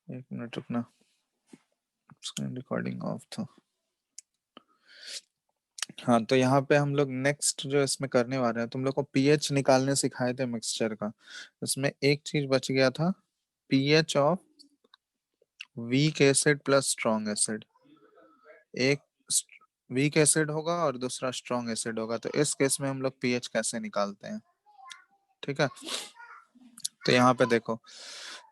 एक मिनट रुकना, screen recording of था। हाँ, तो यहाँ पे हम लोग नेक्स्ट जो इसमें करने वाले हैं, तुम लोग को पीएच निकालने सिखाए थे मिक्सचर का। इसमें एक चीज बच गया था, pH of weak acid plus strong acid. एक वीक एसिड होगा और दूसरा स्ट्रॉन्ग एसिड होगा, तो इस केस में हम लोग पीएच कैसे निकालते हैं। ठीक है, तो यहाँ पे देखो,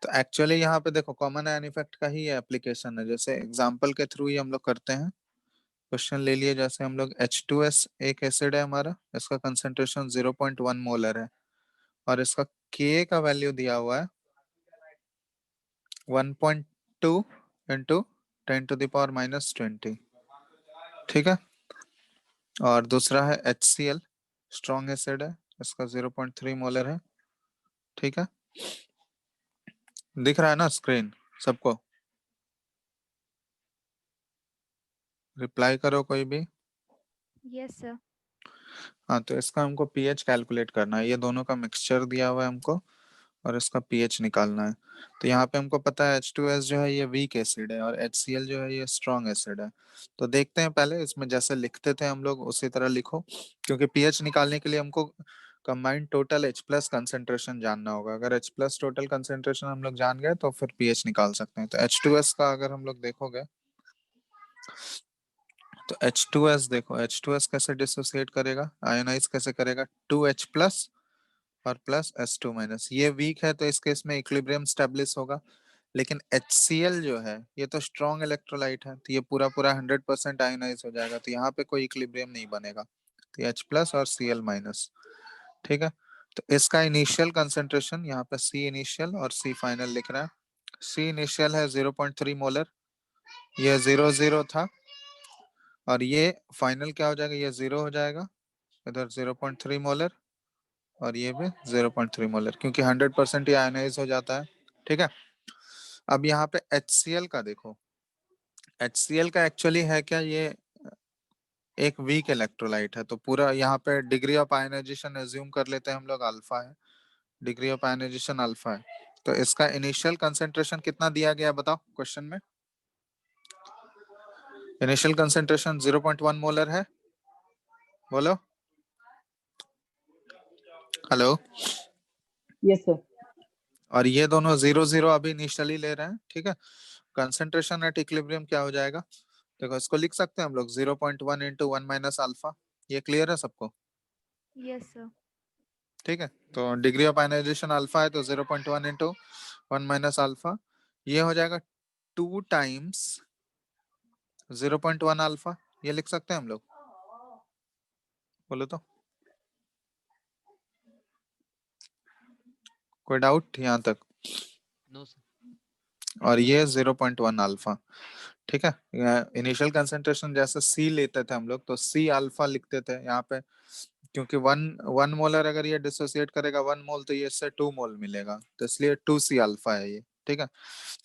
तो एक्चुअली यहाँ पे देखो कॉमन आयन इफेक्ट का ही एप्लीकेशन है। जैसे एग्जांपल के थ्रू ही हम लोग करते हैं। क्वेश्चन ले लिए, जैसे हम लोग H2S एक एसिड है हमारा, इसका कंसेंट्रेशन 0.1 मोलर है और इसका K का वैल्यू दिया हुआ है 1.2 इंटू 10⁻⁻20। ठीक है, और दूसरा है HCl, स्ट्रॉन्ग एसिड है, इसका 0.3 मोलर है। ठीक है, दिख रहा है ना स्क्रीन सबको? रिप्लाई करो कोई भी। Yes sir. हाँ, तो इसका हमको पीएच कैलकुलेट करना है। ये दोनों का मिक्सचर दिया हुआ है हमको और इसका पीएच निकालना है। तो यहाँ पे हमको पता है H2S जो है ये वीक एसिड है और HCl जो है ये स्ट्रॉन्ग एसिड है। तो देखते हैं, पहले इसमें जैसे लिखते थे हम लोग उसी तरह लिखो, क्योंकि पीएच निकालने के लिए हमको combined total H plus concentration जानना होगा। अगर H प्लस टोटल कंसेंट्रेशन हम लोग जान गए तो फिर पीएच निकाल सकते हैं। तो H2S का अगर हम लोग देखोगे तो H2S देखो, H2S कैसे डिसोसिएट करेगा, आयोनाइज कैसे करेगा, 2H प्लस और प्लस S2 माइनस। ये वीक है तो इस केस में इक्विलिब्रियम स्टेब्लिश होगा। लेकिन HCl जो है ये तो स्ट्रॉन्ग इलेक्ट्रोलाइट है, तो ये पूरा पूरा 100% आयोनाइज हो जाएगा, तो यहाँ पे कोई इक्विलिब्रियम नहीं बनेगा। तो H प्लस और Cl माइनस। ठीक है, तो इसका इनिशियल कंसेंट्रेशन यहाँ पे C इनिशियल और C फाइनल लिख रहा है। C इनिशियल है 0.3 मोलर, ये 0 था, और ये फाइनल क्या हो जाएगा, ये 0 हो जाएगा, इधर 0.3 मोलर और ये भी 0.3 मोलर, क्योंकि 100% ही आयनाइज हो जाता है। ठीक है, अब यहाँ पे HCl का देखो, HCl का एक्चुअली है क्या, ये एक वीक इलेक्ट्रोलाइट है, तो पूरा यहाँ पे डिग्री ऑफ आयनाइजेशन एज्यूम कर लेते हैं हम लोग, अल्फा है, डिग्री ऑफ आयनाइजेशन अल्फा है। तो इसका इनिशियल कंसेंट्रेशन कितना दिया गया बताओ क्वेश्चन में? इनिशियल कंसेंट्रेशन 0.1 मोलर है, बोलो। हेलो? Yes sir. और ये दोनों 0 अभी इनिशियली ले रहे हैं। ठीक है, कंसेंट्रेशन एट इक्विलिब्रियम क्या हो जाएगा, देखो इसको लिख सकते हैं हम लोग 0.1 इंटू 1 माइनस अल्फा। ये क्लियर है सबको? Yes sir. ठीक है, तो डिग्री ऑफ आयनाइजेशन अल्फा है तो 0.1 इंटू 1 माइनस अल्फा, ये हो जाएगा 2 टाइम्स 0.1 अल्फा। ये लिख सकते हैं हम लोग, बोलो तो। कोई डाउट यहाँ तक? No sir. और ये 0.1 अल्फा। ठीक है, इनिशियल कंसेंट्रेशन जैसे सी लेते थे हम लोग तो सी अल्फा लिखते थे यहाँ पे, क्योंकि वन वन मोलर अगर ये डिसोसिएट करेगा 1 मोल तो ये इससे 2 मोल मिलेगा, तो इसलिए 2C अल्फा है ये। ठीक है,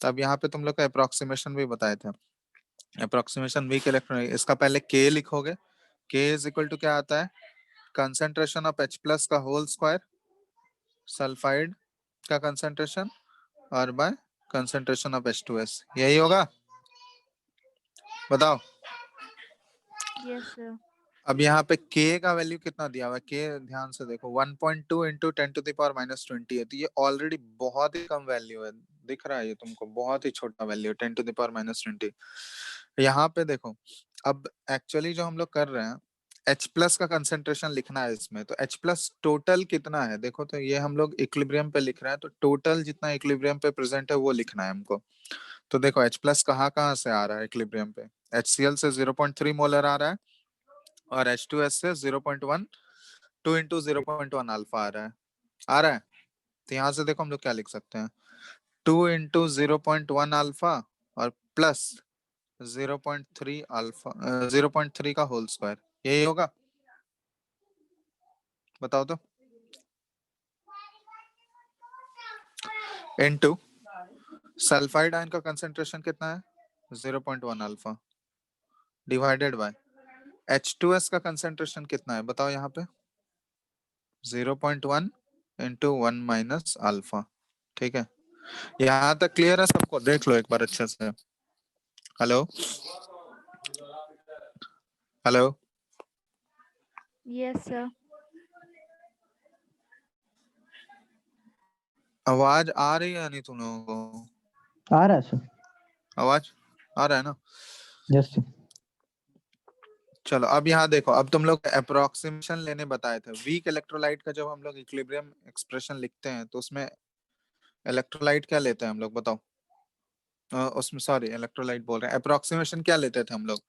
तो अब यहाँ पे तुम लोग का अप्रोक्सीमेशन भी बताए थे, अप्रोक्सीमेशन वीक इलेक्ट्रॉन, इसका पहले K लिखोगे। K इज इक्वल टू क्या आता है, कंसेंट्रेशन ऑफ H प्लस का होल स्क्वायर, सल्फाइड का कंसेंट्रेशन, और बाय कंसेंट्रेशन ऑफ H2S, यही होगा, बताओ। Yes sir. अब यहाँ पे K का वैल्यू कितना दिया हुआ है, K ध्यान से देखो 1.2 इंटू 10⁻⁻20 है, तो ये ऑलरेडी बहुत ही कम वैल्यू है, दिख रहा है ये तुमको, बहुत ही छोटा वैल्यू 10⁻⁻20। यहाँ पे देखो, अब एक्चुअली जो हम लोग कर रहे हैं, H प्लस का कंसेंट्रेशन लिखना है इसमें, तो H प्लस टोटल कितना है देखो, तो ये हम लोग इक्विलिब्रियम पे लिख रहे हैं, तो टोटल जितना इक्विलिब्रियम पे प्रेजेंट है वो लिखना है हमको। तो देखो H प्लस कहाँ कहाँ से आ रहा है इक्विलिब्रियम पे, HCl से 0.3 मोलर आ रहा है और H2S से 0.1, 2 इंटू 0.1 अल्फा आ रहा है। तो यहाँ से देखो हम लोग क्या लिख सकते हैं, 2 इंटू 0.1 अल्फा और प्लस 0.3 अल्फा, 0.3 का होल स्क्वायर, यही होगा, बताओ तो। इनटू सल्फाइड आयन का कंसेंट्रेशन कितना है, 0.1 अल्फा, डिवाइडेड बाय H2S का कंसेंट्रेशन कितना है बताओ यहाँ पे, 0.1 इंटू 1 माइनस अल्फा। ठीक है, यहाँ तक क्लियर है सबको? देख लो एक बार अच्छे से। Hello hello, Yes, sir. आवाज आ रही है नहीं तुम लोगों को? आ रहा है सर। आवाज आ रहा है ना? Yes sir. चलो अब यहाँ देखो, अब तुम लोग अप्रोक्सीमेशन लेने बताए थे वीक इलेक्ट्रोलाइट का। जब हम लोग इक्विलिब्रियम एक्सप्रेशन लिखते हैं तो उसमें इलेक्ट्रोलाइट क्या लेते हैं हम लोग, बताओ? उसमें सॉरी इलेक्ट्रोलाइट बोल रहे हैं, अप्रोक्सीमेशन क्या लेते थे हम लोग?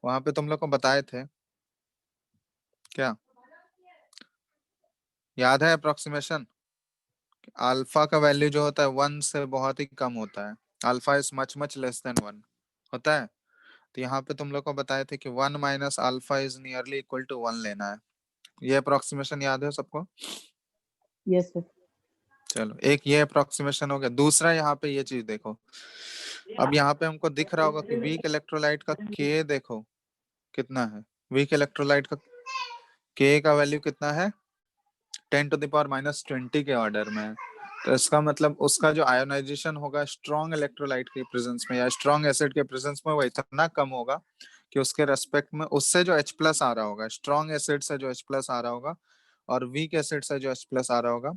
वहां पे तुम लोग को बताए थे क्या, याद है अप्रोक्सीमेशन? अल्फा का वैल्यू जो होता है 1 से बहुत ही कम होता है, alpha is much much less than 1 होता है। तो यहाँ पे तुम लोग को बताए थे कि 1 minus alpha is nearly equal to 1 लेना है। ये अप्रोक्सीमेशन याद है सबको? Yes sir. चलो एक ये अप्रोक्सीमेशन हो गया। दूसरा यहाँ पे ये चीज देखो, अब यहाँ पे हमको दिख रहा होगा कि वीक इलेक्ट्रोलाइट का के देखो कितना है। वीक इलेक्ट्रोलाइट का के का वैल्यू कितना है? 10⁻⁻20 के ऑर्डर में है। तो इसका मतलब उसका जो आयोनाइजेशन होगा स्ट्रॉन्ग इलेक्ट्रोलाइट के प्रेजेंस में या स्ट्रॉन्ग एसिड के प्रेजेंस में, वो इतना कम होगा कि उसके रेस्पेक्ट में उससे जो H प्लस आ रहा होगा, स्ट्रॉन्ग एसिड से जो H प्लस आ रहा होगा और वीक एसिड से जो H प्लस आ रहा होगा,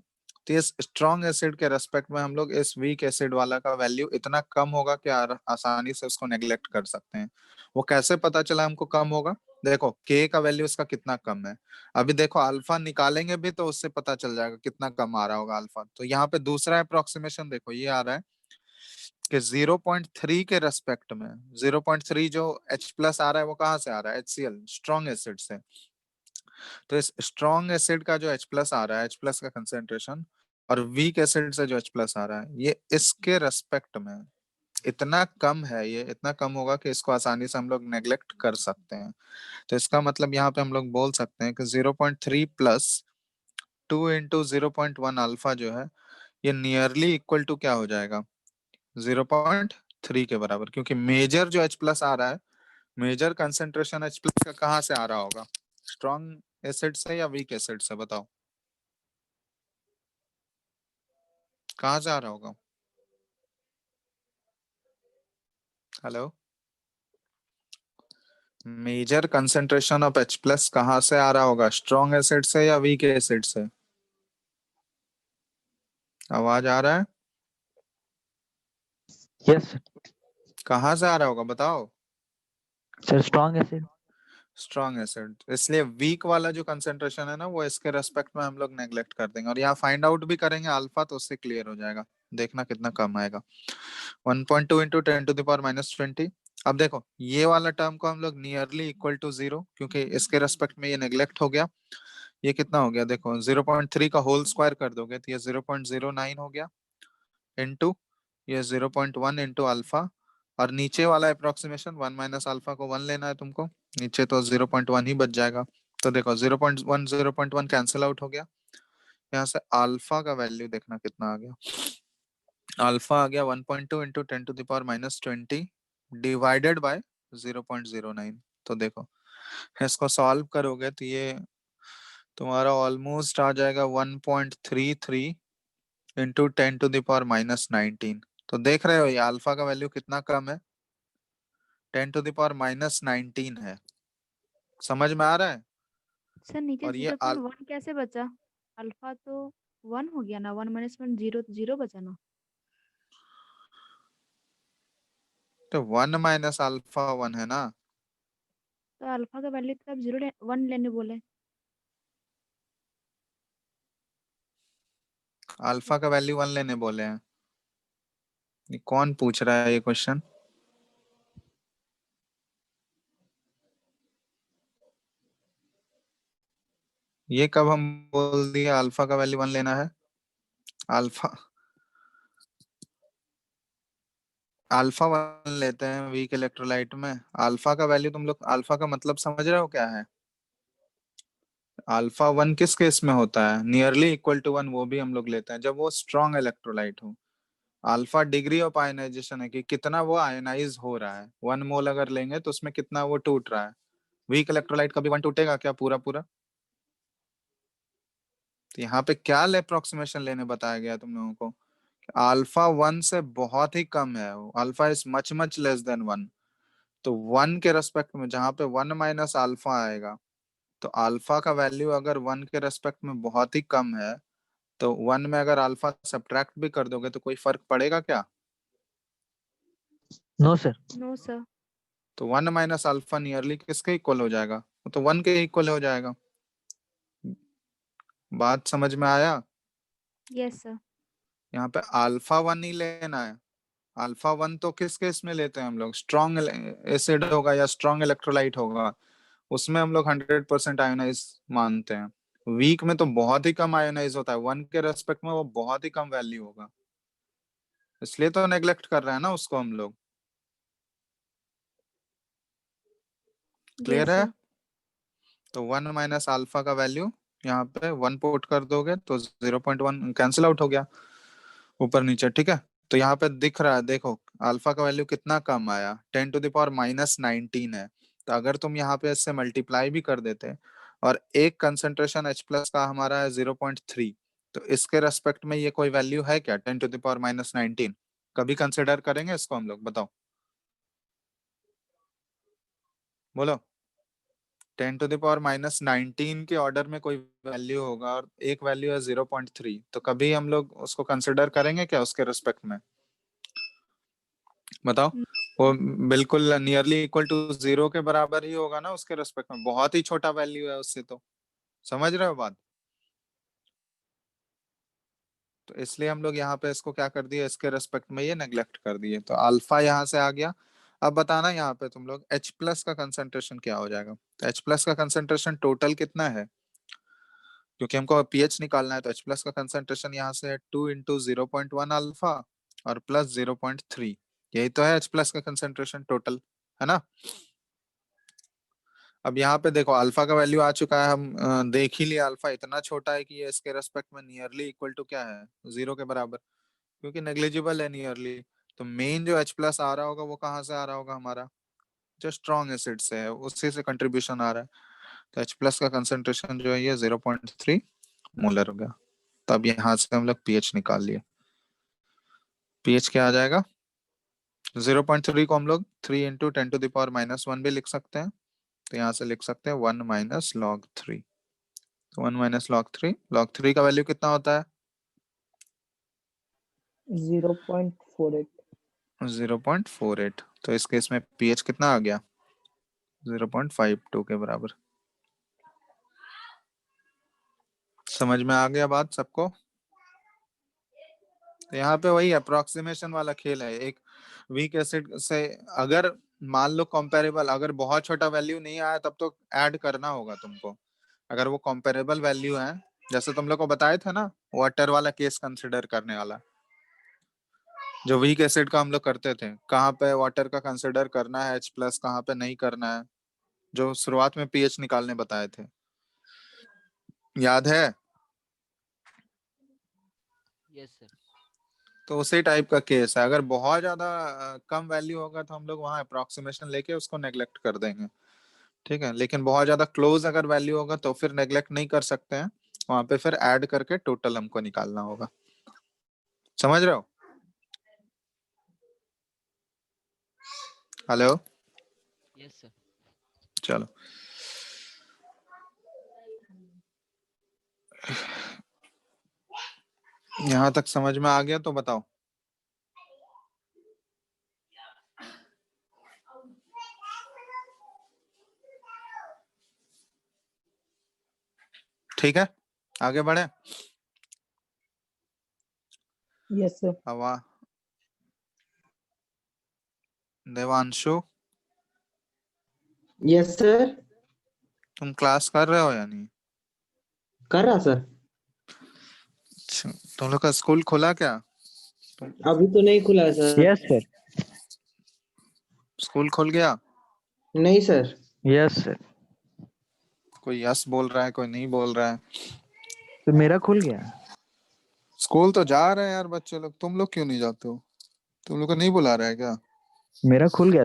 तो इस स्ट्रॉन्ग एसिड के रेस्पेक्ट में हम लोग इस वीक एसिड वाला का वैल्यू इतना कम होगा कि आसानी से उसको नेग्लेक्ट कर सकते हैं। वो कैसे पता चला हमको कम होगा? देखो के का वैल्यू इसका कितना कम है। अभी देखो अल्फा निकालेंगे भी तो उससे पता चल जाएगा कितना कम आ रहा होगा अल्फा। तो यहाँ पे दूसरा अप्रोक्सीमेशन देखो, ये आ रहा है कि 0.3 के रेस्पेक्ट में 0.3 जो H प्लस आ रहा है वो कहाँ से आ रहा है? HCl स्ट्रॉन्ग एसिड से। तो इस स्ट्रॉन्ग एसिड का जो H प्लस आ रहा है, H प्लस का कंसेंट्रेशन, और वीक एसिड से जो H प्लस आ रहा है, ये इसके रेस्पेक्ट में इतना कम है, ये इतना कम होगा कि इसको आसानी से हम लोग नेग्लेक्ट कर सकते हैं। तो इसका मतलब यहाँ पे हम लोग बोल सकते हैं कि 0.3 प्लस 2 इंटू 0.1 अल्फा जो है, ये नियरली इक्वल टू क्या हो जाएगा? 0.3 के बराबर, क्योंकि मेजर जो H प्लस आ रहा है, मेजर कंसेंट्रेशन H प्लस का कहाँ से आ रहा होगा? स्ट्रॉन्ग एसिड से या वीक एसिड से, बताओ कहाँ से आ रहा होगा? Hello, major concentration of H plus कहाँ से आ रहा होगा? स्ट्रॉन्ग एसिड से या वीक एसिड से? आवाज आ रहा है? यस कहाँ से आ रहा होगा बताओ? Sir, strong acid. Strong acid. इसलिए वीक वाला जो कंसेंट्रेशन है ना, वो इसके रेस्पेक्ट में हम लोग नेग्लेक्ट कर देंगे, और यहाँ फाइंड आउट भी करेंगे अल्फा, तो उससे क्लियर हो जाएगा। देखना कितना कम आएगा, 1.2 इंटू 10⁻⁻20। अब देखो ये वाला टर्म को हम लोग नियरली इक्वल टू 0, क्योंकि इसके रेस्पेक्ट में ये नेग्लेक्ट हो गया। ये कितना हो गया देखो, 0.3 का होल स्क्वायर कर दोगे तो ये 0.09 हो गया, इंटू ये 0.1 इंटू अल्फा, और नीचे वाला अप्रोक्सीमेशन 1 माइनस अल्फा को 1 लेना है तुमको, नीचे तो 0.1 ही बच जाएगा। तो देखो 0.1 कैंसिल आउट हो गया। यहाँ से अल्फा का वैल्यू देखना कितना आ गया। अल्फा आ गया 1.2 इंटू 10⁻⁻20 डिवाइडेड बाय 0.09। तो देखो इसको सॉल्व करोगे तो ये तुम्हारा ऑलमोस्ट आ जाएगा 1.33 इंटू 10⁻⁻19। तो देख रहे हो ये अल्फा का वैल्यू कितना कम है, 10⁻⁻19 है। समझ में आ रहा है? सर नीचे और ये 0.1 कैसे बचा? अल्फा तो 1 हो गया ना, 1 माइनस 1 0, तो 0 बचा ना। तो 1 माइनस अल्फा 1 है ना। तो अल्फा का वैल्यू तो आप 1 लेने बोले। अल्फा का वैल्यू 1 लेने बोले हैं? ये कौन पूछ रहा है ये क्वेश्चन? ये कब हम बोल दिए अल्फा का वैल्यू 1 लेना है? अल्फा अल्फा 1 लेते हैं वीक इलेक्ट्रोलाइट में। अल्फा का वैल्यू तुम लोग, अल्फा का मतलब समझ रहे हो क्या है? अल्फा 1 किस केस में होता है? नियरली इक्वल टू 1, वो भी हम लोग लेते हैं जब वो स्ट्रॉन्ग इलेक्ट्रोलाइट हो। अल्फा डिग्री ऑफ आयनाइजेशन है कि कितना वो आयनाइज हो रहा है। 1 मोल अगर लेंगे तो उसमें कितना वो टूट रहा है। वीक इलेक्ट्रोलाइट कभी 1 टूटेगा क्या पूरा पूरा? तो यहाँ पे क्या अप्रोक्सीमेशन लेने बताया गया तुम लोगों को अल्फा 1 से बहुत ही कम है, alpha is much much less than 1। तो 1 के रेस्पेक्ट में जहां पे 1 माइनस अल्फा आएगा, तो अल्फा का वैल्यू अगर 1 के रेस्पेक्ट में बहुत ही कम है, तो 1 में अगर अल्फा सब्ट्रैक्ट भी कर दोगे तो कोई फर्क पड़ेगा क्या? No sir. No sir. तो 1 माइनस अल्फा नियरली किसके इक्वल हो जाएगा? वो तो 1 के इक्वल हो जाएगा। बात समझ में आया? Yes sir. यहाँ पे अल्फा 1 ही लेना है। अल्फा 1 तो किस केस में लेते हैं हम लोग? स्ट्रॉन्ग एसिड होगा या स्ट्रॉन्ग इलेक्ट्रोलाइट होगा, उसमें हम लोग 100% आयोनाइज मानते हैं। वीक में तो बहुत ही कम आयोनाइज होता है, 1 के रेस्पेक्ट में वो बहुत ही कम वैल्यू होगा, इसलिए तो नेग्लेक्ट कर रहे हैं ना उसको हम लोग। क्लियर यस है? सर। तो 1 माइनस अल्फा का वैल्यू यहाँ पे 1 पुट कर दोगे तो 0.1 कैंसिल आउट हो गया ऊपर नीचे, ठीक है। तो यहाँ पे दिख रहा है, देखो अल्फा का वैल्यू कितना कम आया, 10⁻⁻19 है। तो अगर तुम यहाँ पे इससे मल्टीप्लाई भी कर देते, और एक कंसंट्रेशन H प्लस का हमारा है 0.3, तो इसके रेस्पेक्ट में ये कोई वैल्यू है क्या 10⁻⁻19? कभी कंसिडर करेंगे इसको हम लोग? बताओ, बोलो। 10⁻⁻19 के ऑर्डर में कोई वैल्यू होगा और एक वैल्यू है 0.3, तो कभी हम लोग उसको कंसिडर करेंगे क्या उसके रेस्पेक्ट में? बताओ। वो बिल्कुल नियरली इक्वल टू 0 के बराबर ही होगा ना उसके रेस्पेक्ट में, बहुत ही छोटा वैल्यू है उससे। तो समझ रहे हो बात? तो इसलिए हम लोग यहाँ पे इसको क्या कर दिए, इसके रेस्पेक्ट में ये नेग्लेक्ट कर दिए। तो अल्फा यहाँ से आ गया। अब बताना यहाँ पे तुम लोग H प्लस का कंसंट्रेशन क्या हो जाएगा। तो H प्लस का कंसंट्रेशन टोटल कितना है, क्योंकि हमको पीएच निकालना है। तो H प्लस का कंसंट्रेशन यहाँ से है 2 इंटू 0.1 अल्फा और प्लस 0.3, यही तो है H प्लस का कंसंट्रेशन टोटल, है ना। अब यहाँ पे देखो अल्फा का वैल्यू आ चुका है, हम देख ही लिया अल्फा इतना छोटा है कि ये इसके रेस्पेक्ट में नियरली इक्वल टू क्या है, 0 के बराबर, क्योंकि नेग्लिजिबल है नियरली। तो मेन जो H प्लस आ रहा होगा वो कहाँ से आ रहा होगा, हमारा जो स्ट्रॉन्ग एसिड से है उसी से कंट्रीब्यूशन आ रहा है। तो H प्लस का कंसंट्रेशन जो है ये 0.3 मोलर हो गया। तब यहाँ से हम लोग पीएच निकाल लिए। पीएच क्या आ जाएगा, 0.3 को हम लोग 3 इंटू 10⁻⁻1 भी लिख सकते हैं। तो यहाँ से लिख सकते हैं 1 माइनस लॉग 3। तो 1 माइनस लॉग 3 का वैल्यू कितना होता है? 0.48। 0.48। तो इस केस में पीएच कितना आ गया, 0.52 के बराबर। समझ में आ गया बात सबको? तो यहाँ पे वही अप्रोक्सीमेशन वाला खेल है। एक वीक एसिड से अगर मान लो कंपेरेबल, अगर बहुत छोटा वैल्यू नहीं आया तब तो ऐड करना होगा तुमको। अगर वो कंपेरेबल वैल्यू है, जैसे तुम लोग को बताए थे ना वाटर वाला केस कंसिडर करने वाला, जो वीक एसिड का हम लोग करते थे, कहाँ पे वाटर का कंसिडर करना है H प्लस, कहाँ पे नहीं करना है, जो शुरुआत में पीएच निकालने बताए थे, याद है? Yes sir. तो उसी टाइप का केस है। अगर बहुत ज्यादा कम वैल्यू होगा तो हम लोग वहाँ अप्रोक्सीमेशन लेके उसको नेग्लेक्ट कर देंगे, ठीक है। लेकिन बहुत ज्यादा क्लोज अगर वैल्यू होगा तो फिर नेग्लेक्ट नहीं कर सकते हैं, वहां पे फिर ऐड करके टोटल हमको निकालना होगा। समझ रहे हो? हेलो। Yes sir. चलो, यहाँ तक समझ में आ गया तो बताओ। ठीक है, आगे बढ़े। Yes sir. हवा, देवांशु, यस सर। तुम क्लास कर रहे हो या नहीं? कर रहा सर। अच्छा, तुम लोग का स्कूल खुला क्या? तुम अभी तो नहीं खुला सर। Yes sir. स्कूल खुल गया? नहीं सर। Yes sir. कोई यस बोल रहा है, कोई नहीं बोल रहा है। तो मेरा खुल गया। स्कूल तो जा रहे हैं यार बच्चे लोग, तुम लोग क्यों नहीं जाते हो? तुम लोग को नहीं बुला रहा है क्या? मेरा खुल गया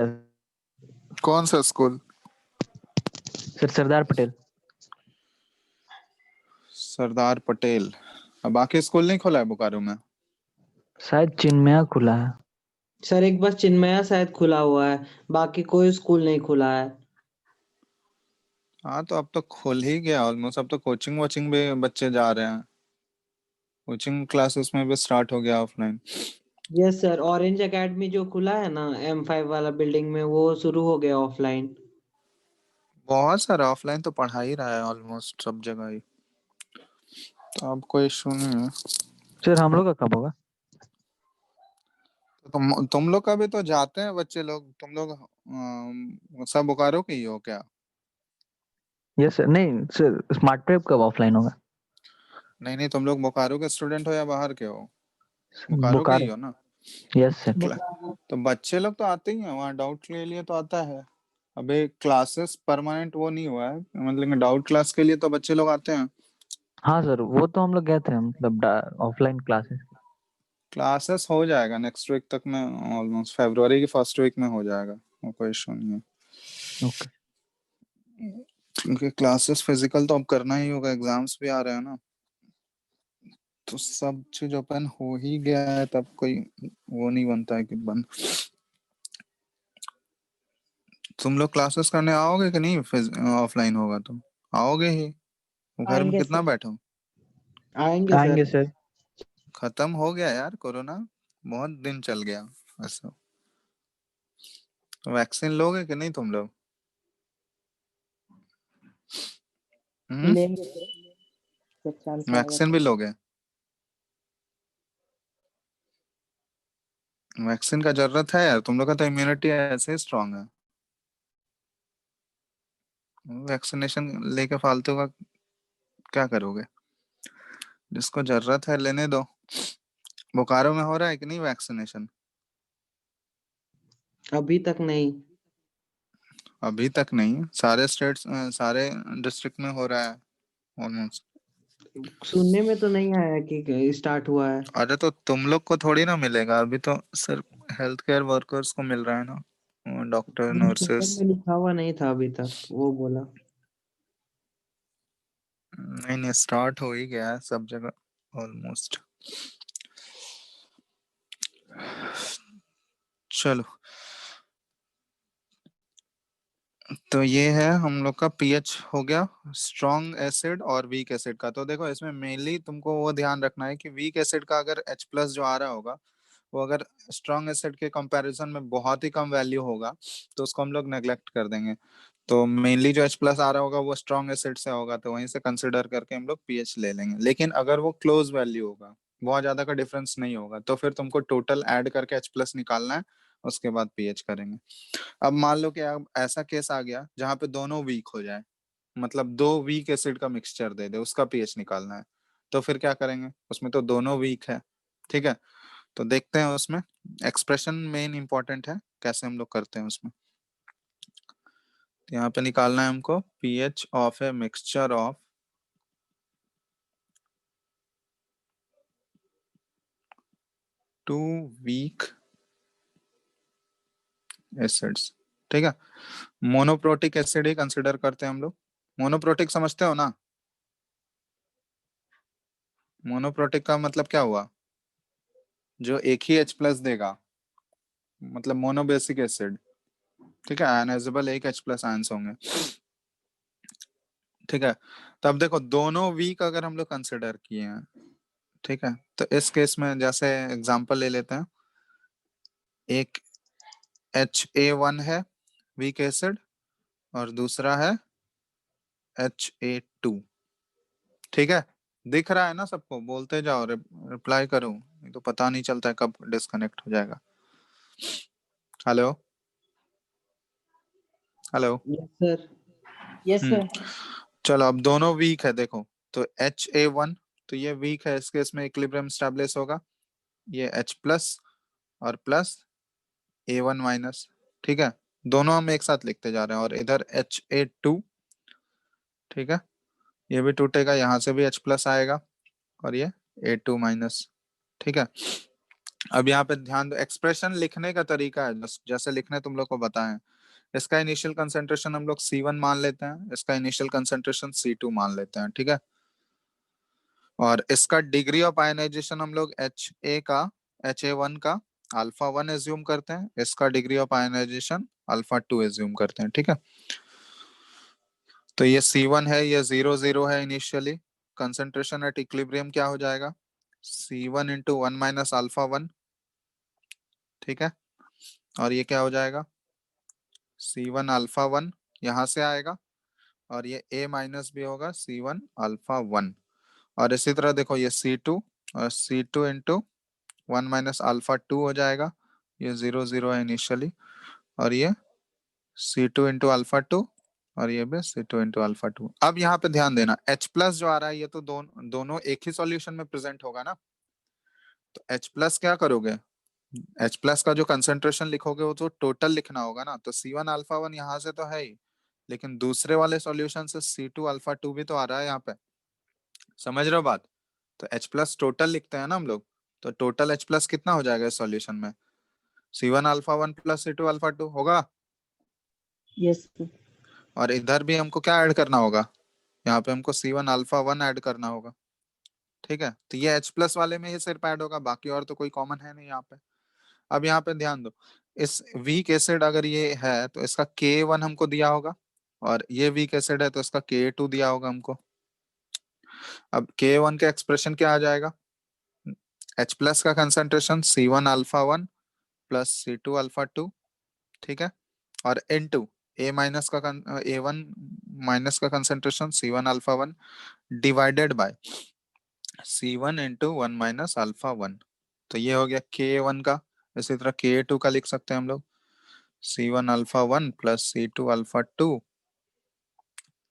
कौन सा स्कूल? सर, सरदार पटेल। सरदार पटेल। अब बाकी स्कूल नहीं खोला है बोकारो में? शायद चिन्मया खुला है। सर एक बस चिन्मया शायद खुला हुआ है, बाकी कोई स्कूल नहीं खुला है। हाँ तो अब तो खुल ही गया ऑलमोस्ट, अब तो कोचिंग वोचिंग भी बच्चे जा रहे हैं, कोचिंग क्लासेस में भी स्टार्ट हो गया offline. Yes sir, orange academy जो खुला है ना M5 वाला बिल्डिंग में, वो शुरू हो गया ऑफलाइन। बहुत सारा ऑफलाइन तो पढ़ा ही रहा है ऑलमोस्ट सब जगह ही, तो अब कोई इशू नहीं है। सर हम लोग का कब होगा? तो तुम लोग का भी तो जाते हैं बच्चे लोग, तुम लोग सब बोकारो के ही हो क्या? यस सर, नहीं सर, स्मार्ट प्रेप कब ऑफलाइन होगा? नहीं नहीं, तुम लोग बोकारो के स्टूडेंट हो या बाहर के हो? बोकारो के ही बोकारो। हो ना? Yes sir. तो बच्चे लोग तो आते ही हैं वहाँ, डाउट के लिए तो आता है। अबे क्लासेस परमानेंट वो नहीं हुआ है, मतलब डाउट क्लास के लिए तो बच्चे लोग आते हैं। हाँ सर, वो तो हम लोग गए थे, मतलब ऑफलाइन क्लासेस। क्लासेस हो जाएगा नेक्स्ट वीक तक में, ऑलमोस्ट फरवरी की फर्स्ट वीक में हो जाएगा, वो कोई इशू नहीं है। ओके। क्योंकि क्लासेस फिजिकल तो अब करना ही होगा, एग्जाम्स भी आ रहे हैं ना, तो सब चीज ओपन हो ही गया है, तब कोई वो नहीं बनता है कि बंद। तुम लोग क्लासेस करने आओगे कि नहीं? ऑफलाइन होगा तो आओगे ही, वो घर में आएंगे कितना सर। बैठो। आएंगे आएंगे सर। सर। खत्म हो गया यार कोरोना, बहुत दिन चल गया ऐसा। वैक्सीन लोगे कि नहीं तुम लोग? हम्म। लेंगे सर, जब चांस आएगा वैक्सीन तो। भी लोगे? वैक्सीन का जरूरत है यार, तुम लोग का तो इम्यूनिटी ऐसे ही स्ट्रांग है। वैक्सीनेशन लेके फालतू का क्या करोगे? जिसको जरूरत है लेने दो। बोकारो में हो रहा है कि नहीं वैक्सीनेशन? अभी तक नहीं। अभी तक नहीं, सारे स्टेट्स सारे डिस्ट्रिक्ट में हो रहा है ऑलमोस्ट। सुनने में तो नहीं आया कि स्टार्ट हुआ है। अरे तो तुम लोग को थोड़ी ना मिलेगा, अभी तो सिर्फ हेल्थ केयर वर्कर्स को मिल रहा है ना, डॉक्टर पेपर नर्सेस। में लिखा हुआ नहीं था अभी तक, वो बोला। नहीं नहीं, स्टार्ट हो ही गया है सब जगह ऑलमोस्ट। चलो, तो ये है हम लोग का पीएच हो गया, स्ट्रॉन्ग एसिड और वीक एसिड का। तो देखो इसमें मेनली तुमको वो ध्यान रखना है कि वीक एसिड का अगर H प्लस जो आ रहा होगा, वो अगर स्ट्रॉन्ग एसिड के कंपैरिजन में बहुत ही कम वैल्यू होगा, तो उसको हम लोग नेग्लेक्ट कर देंगे। तो मेनली जो H प्लस आ रहा होगा वो स्ट्रॉन्ग एसिड से होगा, तो वहीं से कंसिडर करके हम लोग पीएच ले लेंगे। लेकिन अगर वो क्लोज वैल्यू होगा, बहुत ज्यादा का डिफरेंस नहीं होगा, तो फिर तुमको टोटल ऐड करके H प्लस निकालना है, उसके बाद पीएच करेंगे। अब मान लो कि अब ऐसा केस आ गया जहां पे दोनों वीक हो जाए, मतलब दो वीक एसिड का मिक्सचर दे दे, उसका पीएच निकालना है, तो फिर क्या करेंगे? उसमें तो दोनों वीक है, ठीक है। तो देखते हैं उसमें, एक्सप्रेशन मेन इंपॉर्टेंट है, कैसे हम लोग करते हैं उसमें। तो यहाँ पे निकालना है हमको pH of a mixture of two weak acids, ठीक है। मोनोप्रोटिक एसिड ही कंसिडर करते हैं हम लोग। मोनोप्रोटिक समझते हो ना? मोनोप्रोटिक का मतलब क्या हुआ? जो एक ही H प्लस देगा, मतलब मोनोबेसिक एसिड, ठीक है। आयनाइजेबल एक H प्लस आयंस होंगे, ठीक है। तो अब देखो दोनों वीक अगर हम लोग कंसिडर किए हैं, ठीक है, तो इस केस में जैसे एग्जांपल ले लेते हैं, एक HA1 है वीक एसिड, और दूसरा है HA2, ठीक है। दिख रहा है ना सबको? बोलते जाओ, रिप्लाई करो, नहीं तो पता नहीं चलता है कब डिस्कनेक्ट हो जाएगा। Hello, hello. Yes sir. Yes hmm, sir. चलो अब दोनों वीक है देखो, तो HA1, तो ये वीक है, इस केस में इक्विलिब्रियम स्टैब्लिश होगा, ये H प्लस और प्लस A1 माइनस, ठीक है। दोनों हम एक साथ लिखते जा रहे हैं, और इधर HA2, ठीक है, ये भी टूटेगा, यहाँ से भी H प्लस आएगा, और ये A2 माइनस, ठीक है। अब यहाँ पे ध्यान दो, एक्सप्रेशन लिखने का तरीका है जैसे लिखने तुम लोग को बताएं। इसका इनिशियल कंसेंट्रेशन हम लोग C1 मान लेते हैं, इसका इनिशियल कंसेंट्रेशन C2 मान लेते हैं, ठीक है। और इसका डिग्री ऑफ आयनाइजेशन हम लोग HA का HA1 का अल्फा 1 एज्यूम करते हैं, इसका degree of ionisation alpha 2 assume करते हैं, ठीक है। तो ये C1 है, ये 0 0 है इनिशियली। कंसंट्रेशन एट इक्विलिब्रियम क्या हो जाएगा, C1 इंटू 1 माइनस अल्फा 1, ठीक है। और ये क्या हो जाएगा, C1 अल्फा 1 यहाँ से आएगा, और ये A माइनस भी होगा C1 अल्फा 1। और इसी तरह देखो ये C2 और C2 इंटू 1 माइनस अल्फा 2 हो जाएगा, ये 0 0 है इनिशियली। और ये C2 इंटू अल्फा 2 और ये भी C2 इंटू अल्फा 2। अब यहाँ पे ध्यान देना, H प्लस जो आ रहा है ये तो दोनों एक ही सॉल्यूशन में प्रेजेंट होगा ना। तो H प्लस क्या करोगे, H प्लस का जो कंसंट्रेशन लिखोगे वो तो टोटल लिखना होगा ना। तो C1 अल्फा 1 यहाँ से तो है ही, लेकिन दूसरे वाले सॉल्यूशन से C2 अल्फा 2 भी तो आ रहा है यहाँ पे, समझ रहे हो बात। तो H प्लस टोटल लिखते हैं ना हम लोग, तो टोटल H प्लस कितना हो जाएगा इस सॉल्यूशन में, C1 alpha 1 plus C2 alpha 2 होगा। Yes sir. और इधर भी हमको क्या ऐड करना होगा, यहाँ पे हमको C1 अल्फा 1 ऐड करना होगा, ठीक है। तो ये H प्लस वाले में ही सिर्फ ऐड होगा, बाकी और तो कोई कॉमन है नहीं यहाँ पे। अब यहाँ पे ध्यान दो, इस वीक एसिड अगर ये है तो इसका K1 हमको दिया होगा, और ये वीक एसिड है तो इसका K2 दिया होगा हमको। अब K1 का एक्सप्रेशन क्या आ जाएगा, H प्लस का concentration C1 alpha 1 plus C2 alpha 2, ठीक है। और N2 A1 माइनस का concentration C1 alpha 1 divided by C1 into 1 minus alpha 1। तो ये हो गया K1 का। इसी तरह K2 का लिख सकते हैं हम लोग, C1 alpha 1 plus C2 alpha 2,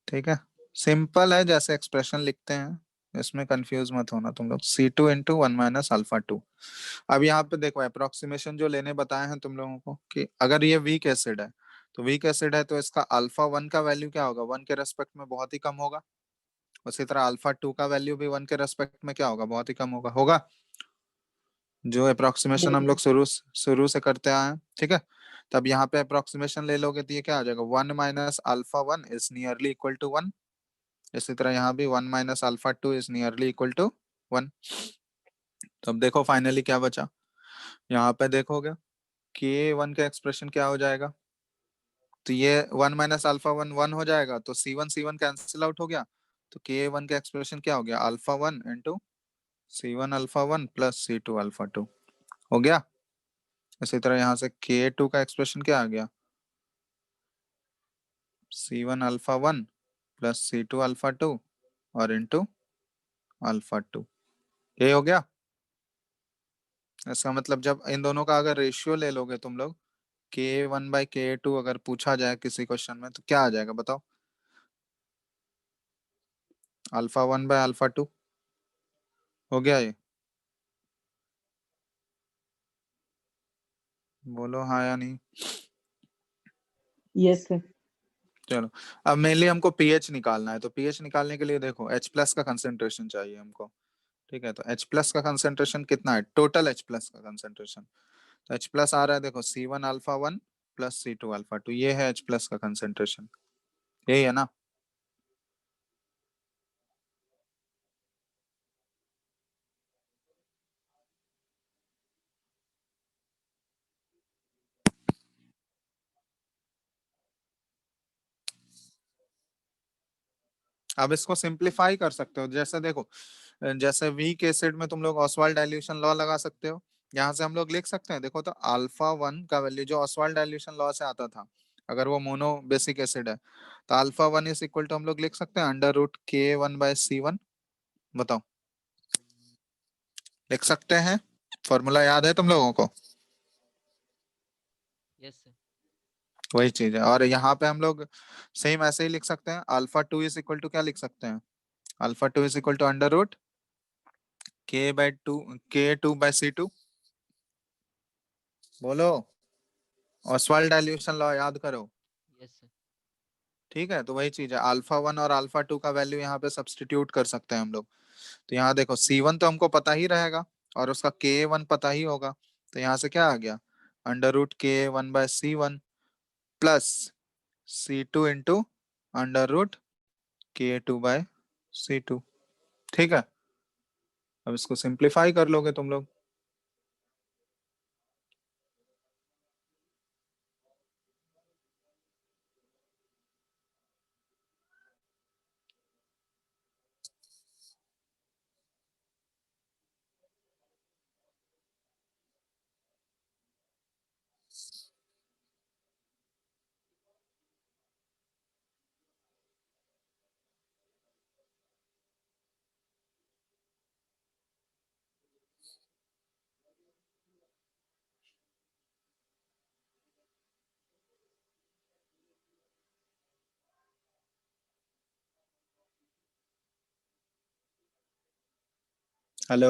ठीक है। सिंपल है जैसे एक्सप्रेशन लिखते हैं, इसमें कंफ्यूज मत होना तुम लोग। C2 into 1 minus alpha 2। अब यहाँ पे देखो अप्रोक्सीमेशन जो लेने बताए हैं तुम लोगों को, कि अगर ये वीक एसिड है तो वीक एसिड है तो इसका अल्फा 1 का वैल्यू क्या होगा, 1 के रेस्पेक्ट में बहुत ही कम होगा। उसी तरह अल्फा 2 का वैल्यू भी 1 के रेस्पेक्ट में क्या होगा, बहुत ही कम होगा जो अप्रोक्सीमेशन हम लोग शुरू से करते आए हैं, ठीक है। तब यहाँ पे अप्रोक्सीमेशन ले लोगे तो ये क्या आ जाएगा, 1 minus alpha 1 is nearly equal to 1। इसी तरह यहाँ भी 1 minus alpha 2 is nearly equal to 1। तो अब देखो फाइनली क्या बचा, यहाँ पे देखोगे K1 का एक्सप्रेशन क्या हो जाएगा, तो ये 1 माइनस अल्फा 1 1 हो जाएगा, तो C1 कैंसिल आउट हो गया। तो K1 का एक्सप्रेशन क्या हो गया, alpha 1 into C1 alpha 1 plus C2 alpha 2 हो गया। इसी तरह यहाँ से K2 का एक्सप्रेशन क्या आ गया, C1 alpha 1 plus C2 alpha 2 और इंटू अल्फा 2, ये हो गया। इसका मतलब जब इन दोनों का अगर रेशियो ले लोगे तुम लोग, K1 बाई K2 अगर पूछा जाए किसी क्वेश्चन में तो क्या आ जाएगा बताओ, अल्फा 1 बाय अल्फा 2 हो गया ये, बोलो हाँ या नहीं। Yes sir. चलो अब मेनली हमको पीएच निकालना है, तो पीएच निकालने के लिए देखो H प्लस का कंसेंट्रेशन चाहिए हमको, ठीक है। तो H प्लस का कंसेंट्रेशन कितना है, टोटल H प्लस का कंसेंट्रेशन। तो H प्लस आ रहा है देखो C1 alpha 1 plus C2 alpha 2, ये है H प्लस का कंसेंट्रेशन, यही है ना। अब इसको सिंप्लीफाई कर सकते हो, जैसे देखो जैसे वीक एसिड में तुम लोग ऑसवाल्ड डाइल्यूशन लॉ लगा सकते हो, यहाँ से हम लोग लिख सकते हैं देखो, तो अल्फा 1 का वैल्यू जो ऑसवाल्ड डाइल्यूशन लॉ से आता था, अगर वो मोनो बेसिक एसिड है तो अल्फा 1 इज इक्वल टू हम लोग लिख सकते हैं under root K1 by C1। बताओ, लिख सकते हैं, फॉर्मूला याद है तुम लोगों को, यस सर। वही चीज है। और यहाँ पे हम लोग सेम ऐसे ही लिख सकते हैं, अल्फा 2 इज इक्वल टू क्या लिख सकते हैं, alpha 2 is equal to under root K2 by C2। बोलो, ऑसवाल्ड डाइल्यूशन लॉ याद करो, यस सर। ठीक है। तो वही चीज है, अल्फा 1 और अल्फा 2 का वैल्यू यहाँ पे सब्स्टिट्यूट कर सकते हैं हम लोग। तो यहाँ देखो C1 तो हमको पता ही रहेगा और उसका K1 पता ही होगा, तो यहाँ से क्या आ गया, under root K1 by C1 plus C2 into under root K2 by C2, ठीक है। अब इसको सिंप्लीफाई कर लोगे तुम लोग, हेलो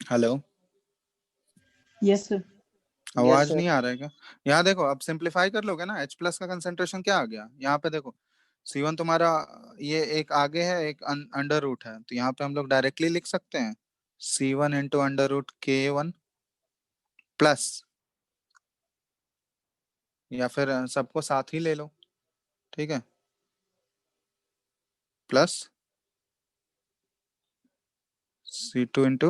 हेलो, Yes, sir. आवाज sir. नहीं आ रहा है क्या? यहाँ देखो, अब सिंप्लीफाई कर लोगे ना, H प्लस का कंसेंट्रेशन क्या आ गया यहाँ पे देखो, C1 तुम्हारा ये एक आगे है, एक अंडर रूट है, तो यहाँ पे हम लोग डायरेक्टली लिख सकते हैं C1 into under root K1 plus, या फिर सबको साथ ही ले लो, ठीक है, प्लस C2 इंटू,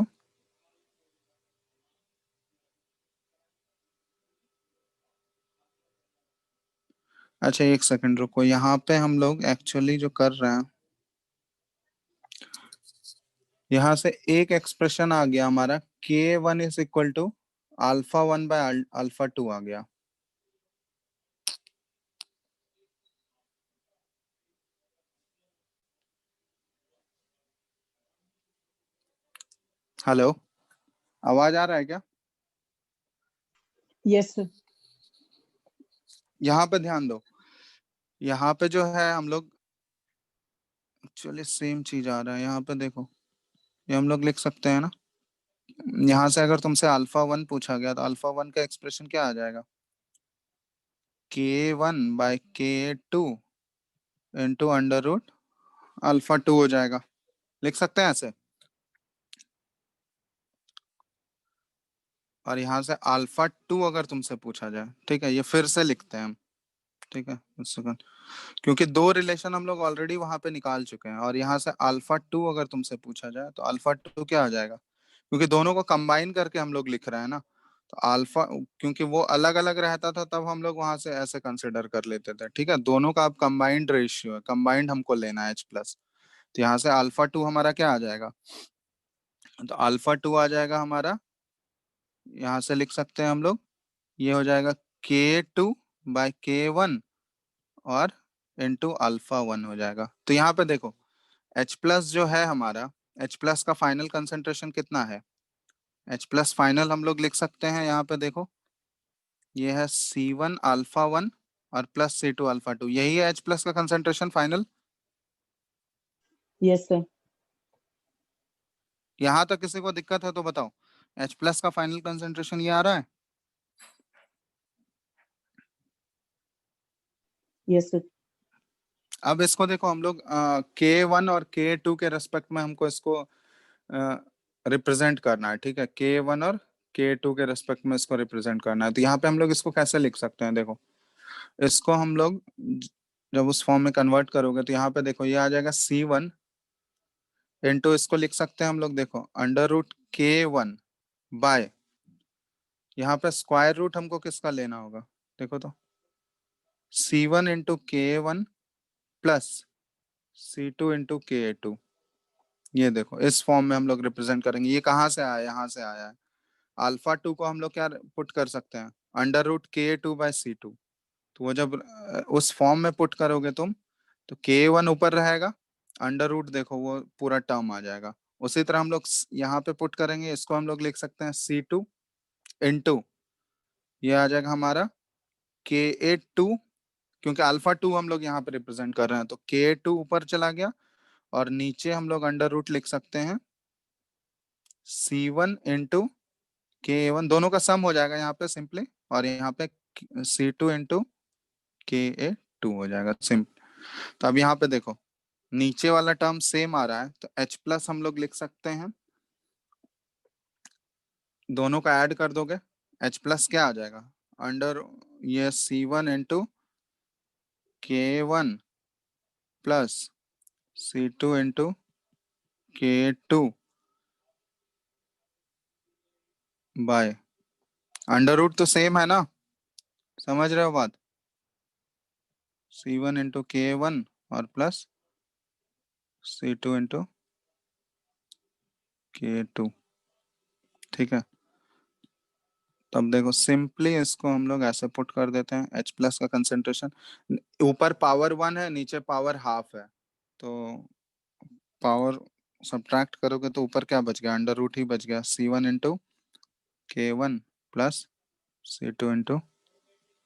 अच्छा एक सेकंड रुको, यहाँ पे हम लोग एक्चुअली जो कर रहे हैं, यहाँ से एक एक्सप्रेशन आ गया हमारा K1 is equal to α1 by α2 आ गया। हेलो, आवाज आ रहा है क्या? Yes, sir. यहाँ पे ध्यान दो, यहाँ पे जो है हम लोग एक्चुअली सेम चीज आ रहा है, यहाँ पे देखो, ये हम लोग लिख सकते हैं ना, यहाँ से अगर तुमसे α1 पूछा गया तो α1 का एक्सप्रेशन क्या आ जाएगा, K1 bye K2 into under root α2 हो जाएगा, लिख सकते हैं ऐसे। और यहाँ से α2 अगर तुमसे पूछा जाए, ठीक है, ये फिर से लिखते हैं हम, ठीक है, एक सेकंड, क्योंकि दो रिलेशन हम लोग ऑलरेडी वहां पे निकाल चुके हैं, और यहाँ से α2 अगर तुमसे पूछा जाए तो α2 क्या आ जाएगा, क्योंकि दोनों को कंबाइन करके हम लोग लिख रहे हैं ना, तो अल्फा, क्योंकि वो अलग अलग रहता था तब हम लोग वहां से ऐसे कंसिडर कर लेते थे, ठीक है, दोनों का अब कंबाइंड रेशियो है, कंबाइंड हमको लेना है H प्लस, तो यहाँ से α2 हमारा क्या आ जाएगा, तो α2 आ जाएगा हमारा, यहाँ से लिख सकते हैं हम लोग, ये हो जाएगा K2 बाय K1 और इंटू α1 हो जाएगा। तो यहाँ पे देखो, H प्लस जो है हमारा, H प्लस का फाइनल कंसेंट्रेशन कितना है, H प्लस फाइनल हम लोग लिख सकते हैं, यहाँ पे देखो, ये है C1 α1 और प्लस C2 α2, यही है H प्लस का कंसेंट्रेशन फाइनल। Yes, sir. यहाँ तक किसी को दिक्कत है तो बताओ, H प्लस का फाइनल कंसेंट्रेशन ये आ रहा है? Yes, sir. अब इसको देखो, हम लोग K1 और K2 के रेस्पेक्ट में हमको इसको रिप्रेजेंट करना है, ठीक है, K1 और K2 के रेस्पेक्ट में इसको रिप्रेजेंट करना है, तो यहाँ पे हम लोग इसको कैसे लिख सकते हैं, देखो, इसको हम लोग जब उस फॉर्म में कन्वर्ट करोगे तो यहाँ पे देखो, ये आ जाएगा C1 इंटू, इसको लिख सकते हैं हम लोग, देखो, अंडर रूट K1 बाय, यहाँ पे स्क्वायर रूट हमको किसका लेना होगा, देखो तो, C1 into K1 plus C2 into K2, ये देखो इस फॉर्म में हम लोग रिप्रेजेंट करेंगे। ये कहाँ से आया, यहाँ से आया है, α2 को हम लोग क्या पुट कर सकते हैं, under root K2 by C2, तो वो जब उस फॉर्म में पुट करोगे तुम, तो K1 ऊपर रहेगा, अंडर रूट देखो वो पूरा टर्म आ जाएगा, उसी तरह हम लोग यहाँ पे पुट करेंगे, इसको हम लोग लिख सकते हैं C2 इंटू, ये आ जाएगा हमारा K2, क्योंकि α2 हम लोग यहाँ पे रिप्रेजेंट कर रहे हैं, तो K2 ऊपर चला गया, और नीचे हम लोग अंडर रूट लिख सकते हैं C1 इंटू K1, दोनों का सम हो जाएगा यहाँ पे सिंपली, और यहाँ पे C2 इंटू Ka2 हो जाएगा सिंपल। तो अब यहाँ पे देखो, नीचे वाला टर्म सेम आ रहा है, तो H प्लस हम लोग लिख सकते हैं, दोनों का ऐड कर दोगे, H प्लस क्या आ जाएगा, अंडर ये C1 into K1 plus C2 into K2 by, under root तो सेम है ना, समझ रहे हो बात, C1 इंटू K1 और प्लस C2 इंटू K2, ठीक है, तब देखो सिंपली इसको हम लोग ऐसे पुट कर देते हैं, H प्लस का कंसेंट्रेशन, ऊपर पावर 1 है, नीचे पावर हाफ है, तो पावर सब्ट्रैक्ट करोगे तो ऊपर क्या बच गया, अंडर रूट ही बच गया, C1 into K1 plus C2 into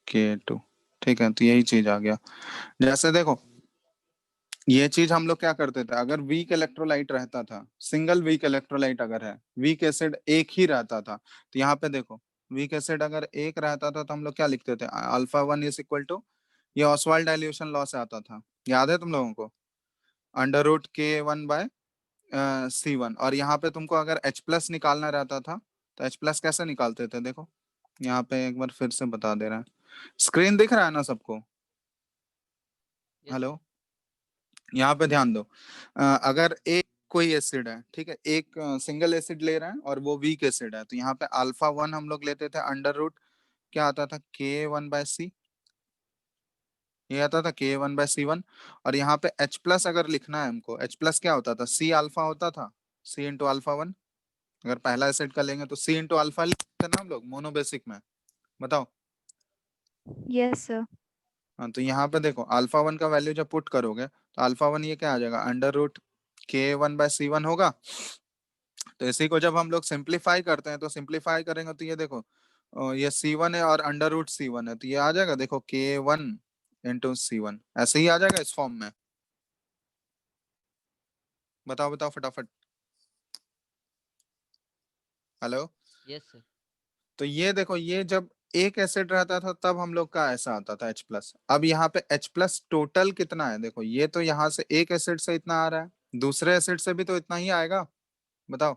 K2, ठीक है, तो यही चीज आ गया। जैसे देखो, ये चीज हम लोग क्या करते थे, अगर वीक इलेक्ट्रोलाइट रहता था, सिंगल वीक इलेक्ट्रोलाइट अगर है, वीक एसिड एक ही रहता था, तो यहाँ पे देखो वीक एसिड अगर एक रहता था तो हम लोग क्या लिखते थे, alpha one is equal to, ये ऑसवाल्ड डाइल्यूशन लॉ से आता था, याद है तुम लोगों को, under root K one by C one. और यहाँ पे तुमको अगर H प्लस निकालना रहता था तो H प्लस कैसे निकालते थे, देखो यहाँ पे एक बार फिर से बता दे रहा है, स्क्रीन दिख रहा है ना सबको, हेलो, यहाँ पे ध्यान दो, अगर एक कोई एसिड है, ठीक है, एक सिंगल एसिड ले रहा है और वो वीक एसिड है, तो यहाँ पे अल्फा वन हम लोग लेते थे अंडर रूट, क्या आता था, के वन बाय सी, ये आता था के वन बाय सी वन। और यहाँ पे H प्लस अगर लिखना है हमको, H प्लस क्या होता था, सी अल्फा होता था, सी इंटू अल्फा वन, अगर पहला एसिड का लेंगे तो सी इंटू अल्फा लिखते हैं ना हम लोग मोनो बेसिक में, बताओ। Yes sir. हाँ, तो यहाँ पे देखो अल्फा वन का वैल्यू जब पुट करोगे तो अल्फा वन ये क्या आ जाएगा, under root K one by C one होगा। तो इसी को जब हम लोग सिंप्लीफाई करते हैं, तो सिंप्लीफाई करेंगे तो ये देखो ये सी वन है और अंडर रूट सी वन है, तो ये आ जाएगा देखो के वन इंटू सी वन, ऐसे ही आ जाएगा इस फॉर्म में, बताओ बताओ फटाफट, हेलो। Yes sir. तो ये देखो, ये जब एक एसिड रहता था तब हम लोग का ऐसा आता था H प्लस, अब यहाँ पे H प्लस टोटल कितना है, देखो ये तो यहाँ से एक एसिड से इतना आ रहा है, दूसरे एसिड से भी तो इतना ही आएगा, बताओ।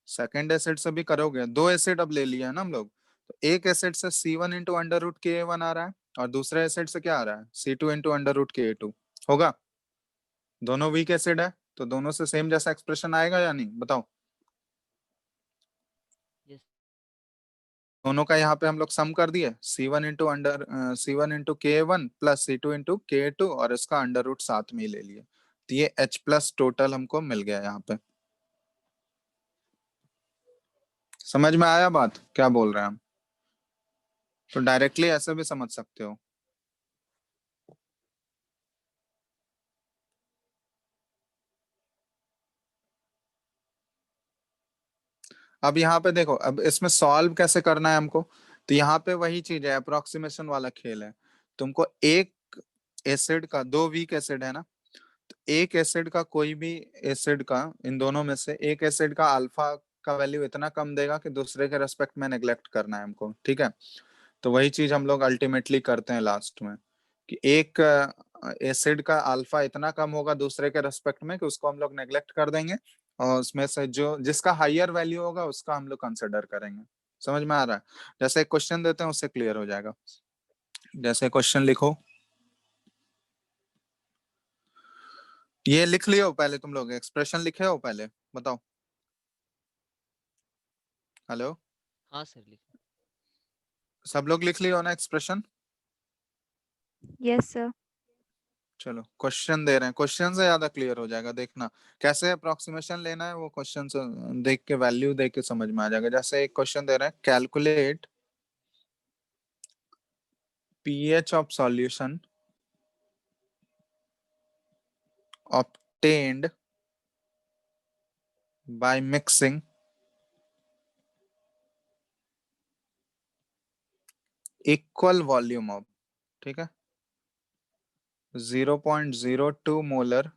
सेकेंड एसिड से भी करोगे, दो एसिड अब ले लिया है ना हम लोग, तो एक एसिड से सी one into under root K one आ रहा है और दूसरे एसिड से क्या आ रहा है, सी टू इंटू अंडर रूट के टू होगा, दोनों वीक एसिड है तो दोनों से सेम जैसा एक्सप्रेशन आएगा या नहीं, बताओ। यस। दोनों का यहाँ पे हम लोग सम कर दिए, C1 into plus C2 into के टू और इसका अंडर रूट साथ में ही ले लिए, तो ये H प्लस टोटल हमको मिल गया यहाँ पे। समझ में आया बात क्या बोल रहे हैं हम, तो डायरेक्टली ऐसे भी समझ सकते हो। अब यहाँ पे देखो, अब इसमें सॉल्व कैसे करना है हमको, तो यहाँ पे वही चीज है, अप्रोक्सीमेशन वाला खेल है, तुमको एक एसिड का, दो वीक एसिड है ना, तो एक एसिड का, कोई भी एसिड का, इन दोनों में से एक एसिड का अल्फा का वैल्यू इतना कम देगा कि दूसरे के रेस्पेक्ट में नेग्लेक्ट करना है हमको, ठीक है। तो वही चीज हम लोग अल्टीमेटली करते हैं लास्ट में, कि एक एसिड का अल्फा इतना कम होगा दूसरे के रेस्पेक्ट में कि उसको हम लोग नेग्लेक्ट कर देंगे, और उसमें से जो जिसका हायर वैल्यू होगा उसका हम लोग कंसिडर करेंगे। समझ में आ रहा है, जैसे एक क्वेश्चन देते हैं उससे क्लियर हो जाएगा। जैसे क्वेश्चन लिखो, ये लिख लियो पहले, तुम लोग एक्सप्रेशन लिखे हो पहले, बताओ, हेलो, हाँ सर लिखो। सब लोग लिख लियो ना एक्सप्रेशन। Yes sir. चलो क्वेश्चन दे रहे हैं, क्वेश्चन से ज्यादा क्लियर हो जाएगा, देखना कैसे अप्रोक्सीमेशन लेना है, वो क्वेश्चन से देख के, वैल्यू देख के समझ में आ जाएगा। जैसे एक क्वेश्चन दे रहे हैं, calculate pH of solution obtained by mixing equal volume of, ठीक है, 0.02 मोलर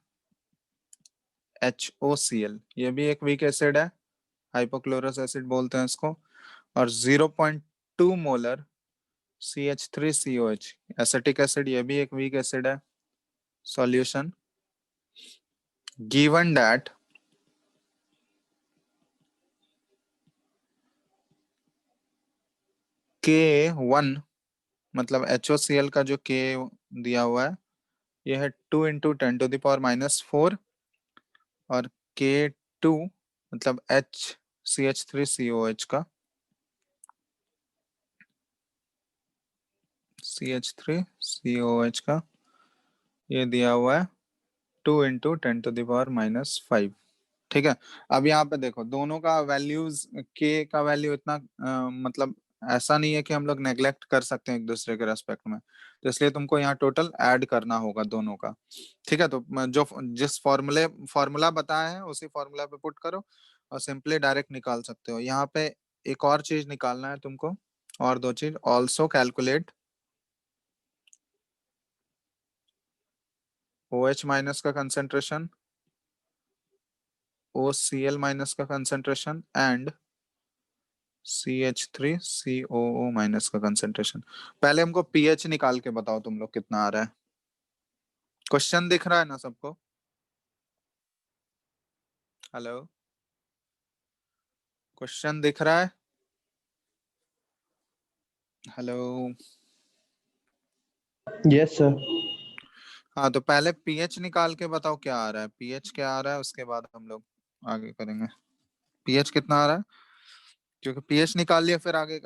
HOCl, ये भी एक वीक एसिड है, हाइपोक्लोरस एसिड बोलते हैं इसको, और 0.2 मोलर CH3COH एसिटिक एसिड, ये भी एक वीक एसिड है। सॉल्यूशन गिवन दैट K1, मतलब HOCl का जो K दिया हुआ है ये है 2 इंटू 10⁻⁻⁴, और K2 मतलब CH3COH का CH3COH का ये दिया हुआ है 2 इंटू 10⁻⁵, ठीक है। अब यहाँ पे देखो दोनों का वैल्यूज, के का वैल्यू इतना मतलब ऐसा नहीं है कि हम लोग नेग्लेक्ट कर सकते हैं एक दूसरे के रेस्पेक्ट में, तो इसलिए तुमको यहाँ टोटल ऐड करना होगा दोनों का, ठीक है। तो जो जिस फॉर्मूला बताया है उसी फॉर्मूला पे पुट करो और सिंपली डायरेक्ट निकाल सकते हो। यहाँ पे एक और चीज निकालना है तुमको, और दो चीज, ऑल्सो कैलकुलेट OH माइनस का कंसेंट्रेशन, OCl माइनस का कंसेंट्रेशन एंड CH3COO माइनस का कंसेंट्रेशन। पहले हमको पीएच निकाल के बताओ तुम लोग कितना आ रहा है। क्वेश्चन दिख रहा है ना सबको? हेलो, क्वेश्चन दिख रहा है? Hello, yes sir. हाँ तो पहले पीएच निकाल के बताओ क्या आ रहा है, पीएच क्या आ रहा है, उसके बाद हम लोग आगे करेंगे। पीएच कितना आ रहा है, क्योंकि पीएच निकाल लिया फिर आगे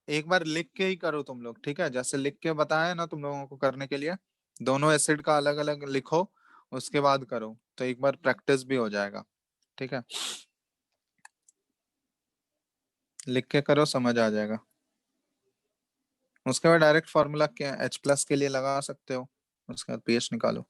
एक बार लिख के ही करो तुम लोग, ठीक है? जैसे लिख के बताया ना तुम लोगों को करने के लिए, दोनों एसिड का अलग अलग लिखो, उसके बाद करो, तो एक बार प्रैक्टिस भी हो जाएगा, ठीक है? लिख के करो, समझ आ जाएगा। उसके बाद डायरेक्ट फॉर्मूला क्या H+ के लिए लगा सकते हो, उसके बाद पीएच निकालो।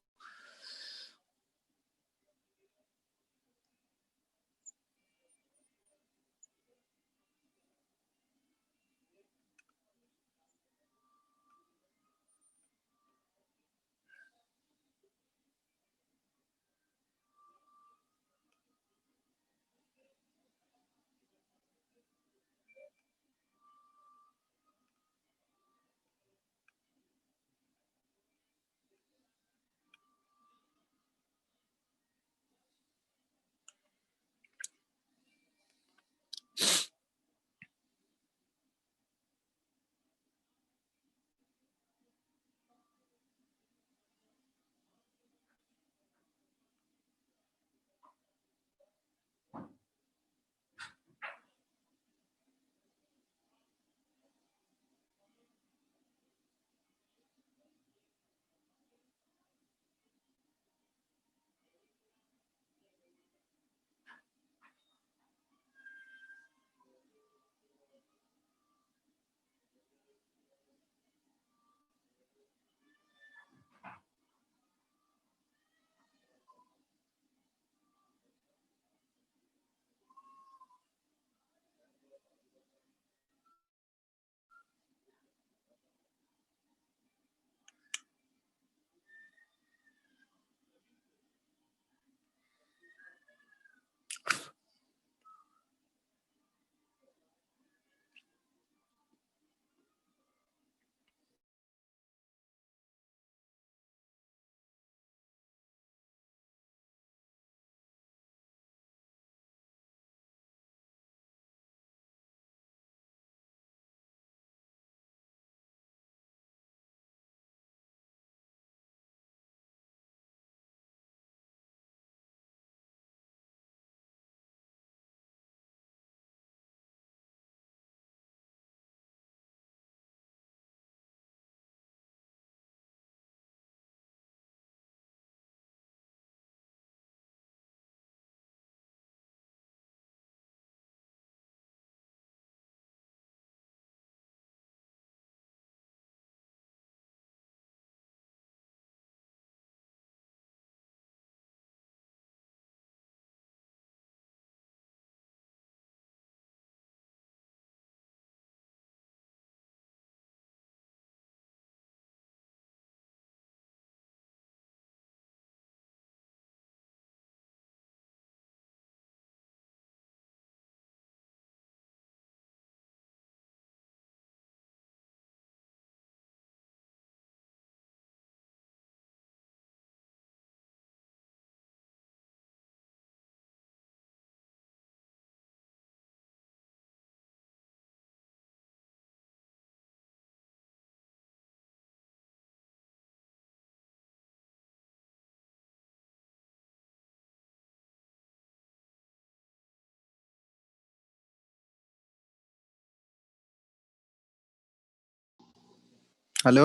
Hello,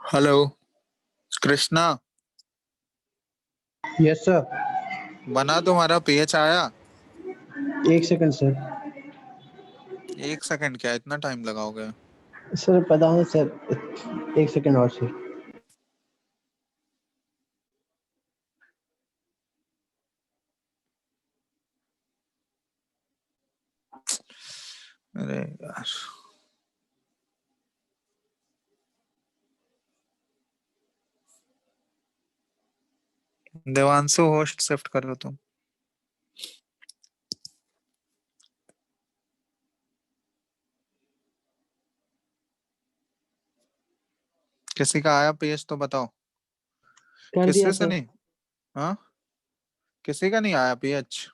hello Krishna, yes sir. बना तुम्हारा पीएच आया? 1 सेकंड सर। 1 सेकंड क्या, इतना टाइम लगाओगे? सर पता नहीं सर, 1 सेकंड और सर। अरे यार, देवांशु होस्ट शिफ्ट करो तुम। किसी का आया पेज तो बताओ। कर दिया किसी से सर। नहीं? हाँ, किसी का नहीं आया पीएच?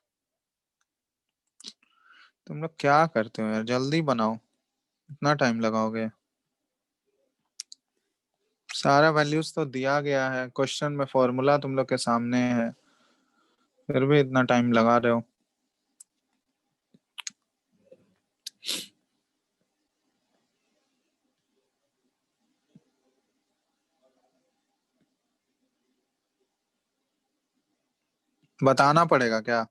तुम लोग क्या करते हो यार, जल्दी बनाओ, इतना टाइम लगाओगे? सारा वैल्यूज तो दिया गया है क्वेश्चन में, फॉर्मूला तुम लोग के सामने है, फिर भी इतना टाइम लगा रहे हो। बताना पड़ेगा क्या?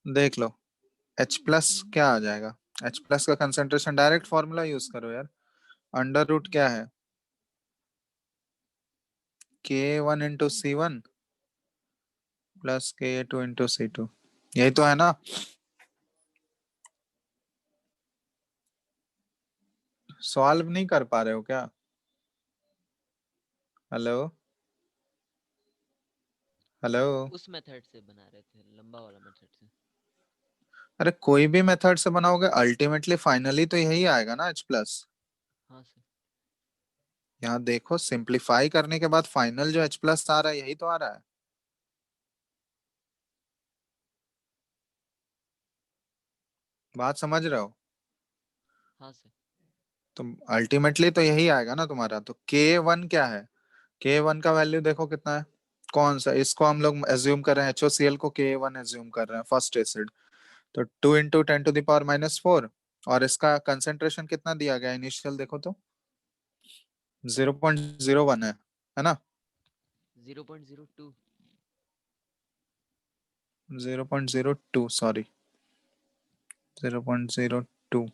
देख लो, H प्लस क्या आ जाएगा? H प्लस का कंसेंट्रेशन, डायरेक्ट फॉर्मूला यूज करो यार। अंडर रूट क्या है? K1 into C1 plus K2 into C2, यही तो है ना? सॉल्व नहीं कर पा रहे हो क्या? Hello hello. उस मेथड से बना रहे थे, लंबा वाला मेथड से। अरे कोई भी मेथड से बनाओगे, अल्टीमेटली फाइनली तो यही आएगा ना H प्लस। हाँ सर। यहाँ देखो, सिंप्लीफाई करने के बाद फाइनल जो H प्लस आ रहा है यही तो आ रहा है। बात समझ रहे हो? हाँ सर। तो अल्टीमेटली तो यही आएगा ना तुम्हारा। तो K1 क्या है? K1 का वैल्यू देखो कितना है, कौन सा, इसको हम लोग एज्यूम कर रहे हैं, HOCl को K1 एज्यूम कर रहे हैं, फर्स्ट एसिड। तो 2 इंटू 10⁻⁻⁴, और इसका कंसेंट्रेशन कितना दिया गया इनिशियल, देखो तो 0.01 है ना? 0.02। 0.02, सॉरी 0.02,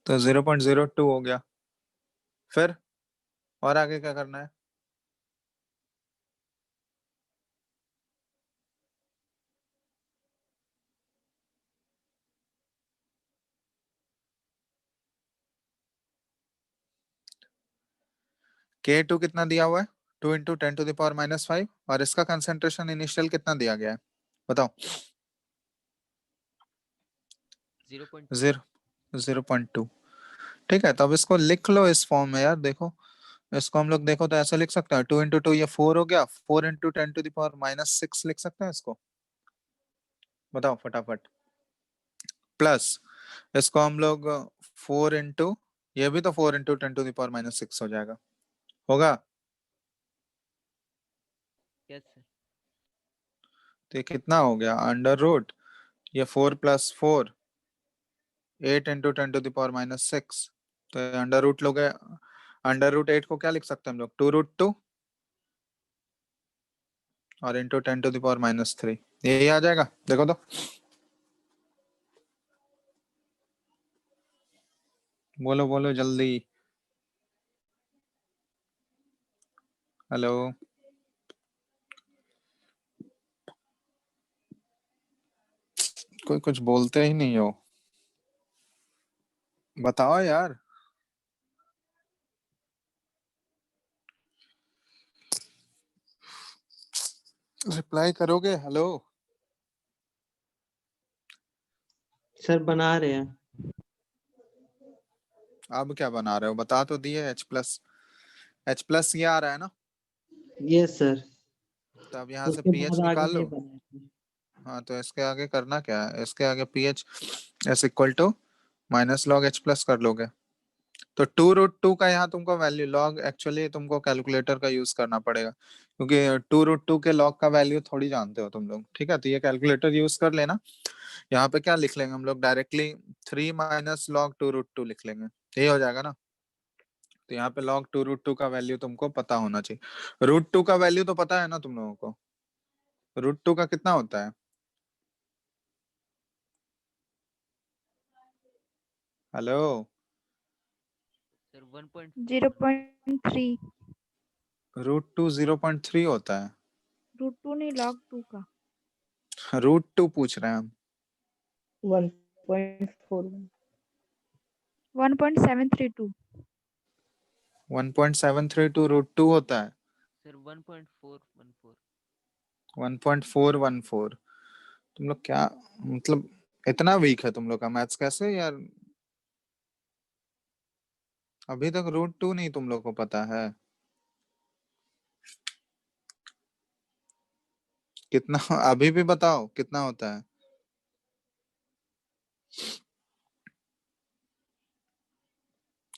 तो 0.02 हो गया। फिर और आगे क्या करना है? K2 कितना दिया हुआ है? 2 इंटू 10⁻⁻⁵, और इसका कंसेंट्रेशन इनिशियल कितना दिया गया है, बताओ? 0.2। 0.2। ठीक है, तो अब इसको लिख लो इस फॉर्म में यार। देखो, इसको हम लोग देखो तो ऐसा लिख सकते हैं, 2 इंटू 2 ये 4 हो गया, 4 इंटू 10⁻⁻⁶ लिख सकते हैं इसको, बताओ फटाफट। प्लस इसको हम लोग 4 इंटू, ये भी तो 4 इंटू 10⁻⁻⁶ हो जाएगा, होगा? Yes sir. तो ये कितना हो गया, अंडर रूट, ये 4 प्लस 4 8 इंटू 10⁻⁻⁶, तो अंडर रूट लोगे, अंडर रूट 8 को क्या लिख सकते हैं हम लोग, 2√2 और इंटू 10⁻⁻3, यही आ जाएगा। देखो तो, बोलो बोलो जल्दी। हेलो, कोई कुछ बोलते ही नहीं हो, बताओ यार। रिप्लाई करोगे? हेलो, सर बना रहे हैं। अब क्या बना रहे हो, बता तो दिए। H प्लस ये आ रहा है ना? Yes sir. तो अब यहाँ से उसके पीएच बाद आगे निकाल नहीं लो। बना है। हाँ, तो इसके आगे करना क्या है, इसके आगे pH is equal to minus log H plus कर लोगे। तो 2√2 का यहाँ तुमको वैल्यू, लॉग एक्चुअली तुमको कैलकुलेटर का यूज करना पड़ेगा, क्योंकि 2√2 के लॉग का वैल्यू थोड़ी जानते हो तुम लोग, ठीक है? तो ये कैलकुलेटर यूज कर लेना। यहाँ पे क्या लिख लेंगे हम लोग, डायरेक्टली 3 माइनस लॉग 2√2 लिख लेंगे, यही हो जाएगा ना? तो यहाँ पे log 2√2 का वैल्यू तुमको पता होना चाहिए। √2 का वैल्यू तो पता है ना तुम लोगों को? √2 का कितना होता है? Hello, sir 1. 0.3। √2 0.3 होता है। √2 नहीं, log 2 का। √2 पूछ रहे हैं हम। 1.41 1.732। 1.732 √2 होता है। सर 1.414। 1.414। तुम लोग क्या, मतलब इतना वीक है तुम लोग का मैथ्स कैसे यार? अभी तक रूट 2 नहीं तुम लोग को पता है? कितना अभी भी बताओ कितना होता है?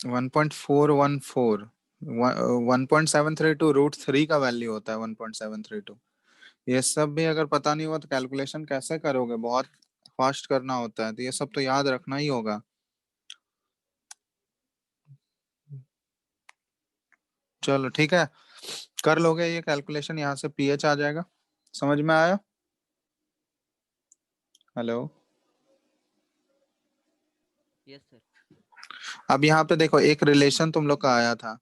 1.414। 1.732 रूट 3 का वैल्यू होता है 1.732। ये सब भी अगर पता नहीं हुआ तो कैलकुलेशन कैसे करोगे? बहुत फास्ट करना होता है, तो ये सब तो याद रखना ही होगा। चलो ठीक है, कर लोगे ये कैलकुलेशन, यहाँ से पीएच आ जाएगा। समझ में आया? हेलो। Yes sir. अब यहाँ पे देखो एक रिलेशन तुम लोग का आया था,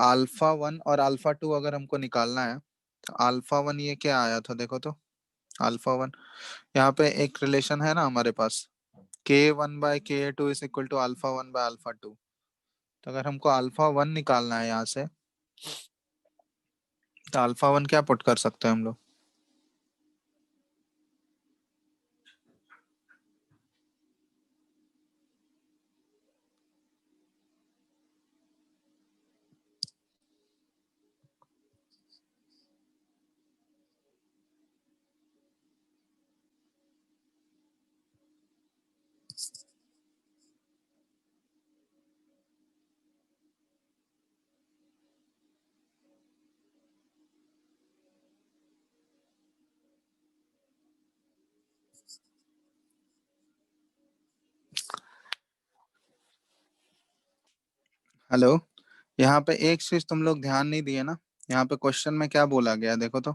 अल्फा 1 और अल्फा 2 अगर हमको निकालना है तो अल्फा 1 ये क्या आया था देखो तो। अल्फा 1 यहाँ पे एक रिलेशन है ना हमारे पास, K1/Ka2 is equal to alpha one by alpha 2। तो अगर हमको अल्फा 1 निकालना है यहाँ से, तो अल्फा 1 क्या पुट कर सकते हैं हम लोग? हेलो। यहाँ पे एक चीज तुम लोग ध्यान नहीं दिए ना, यहाँ पे क्वेश्चन में क्या बोला गया देखो तो।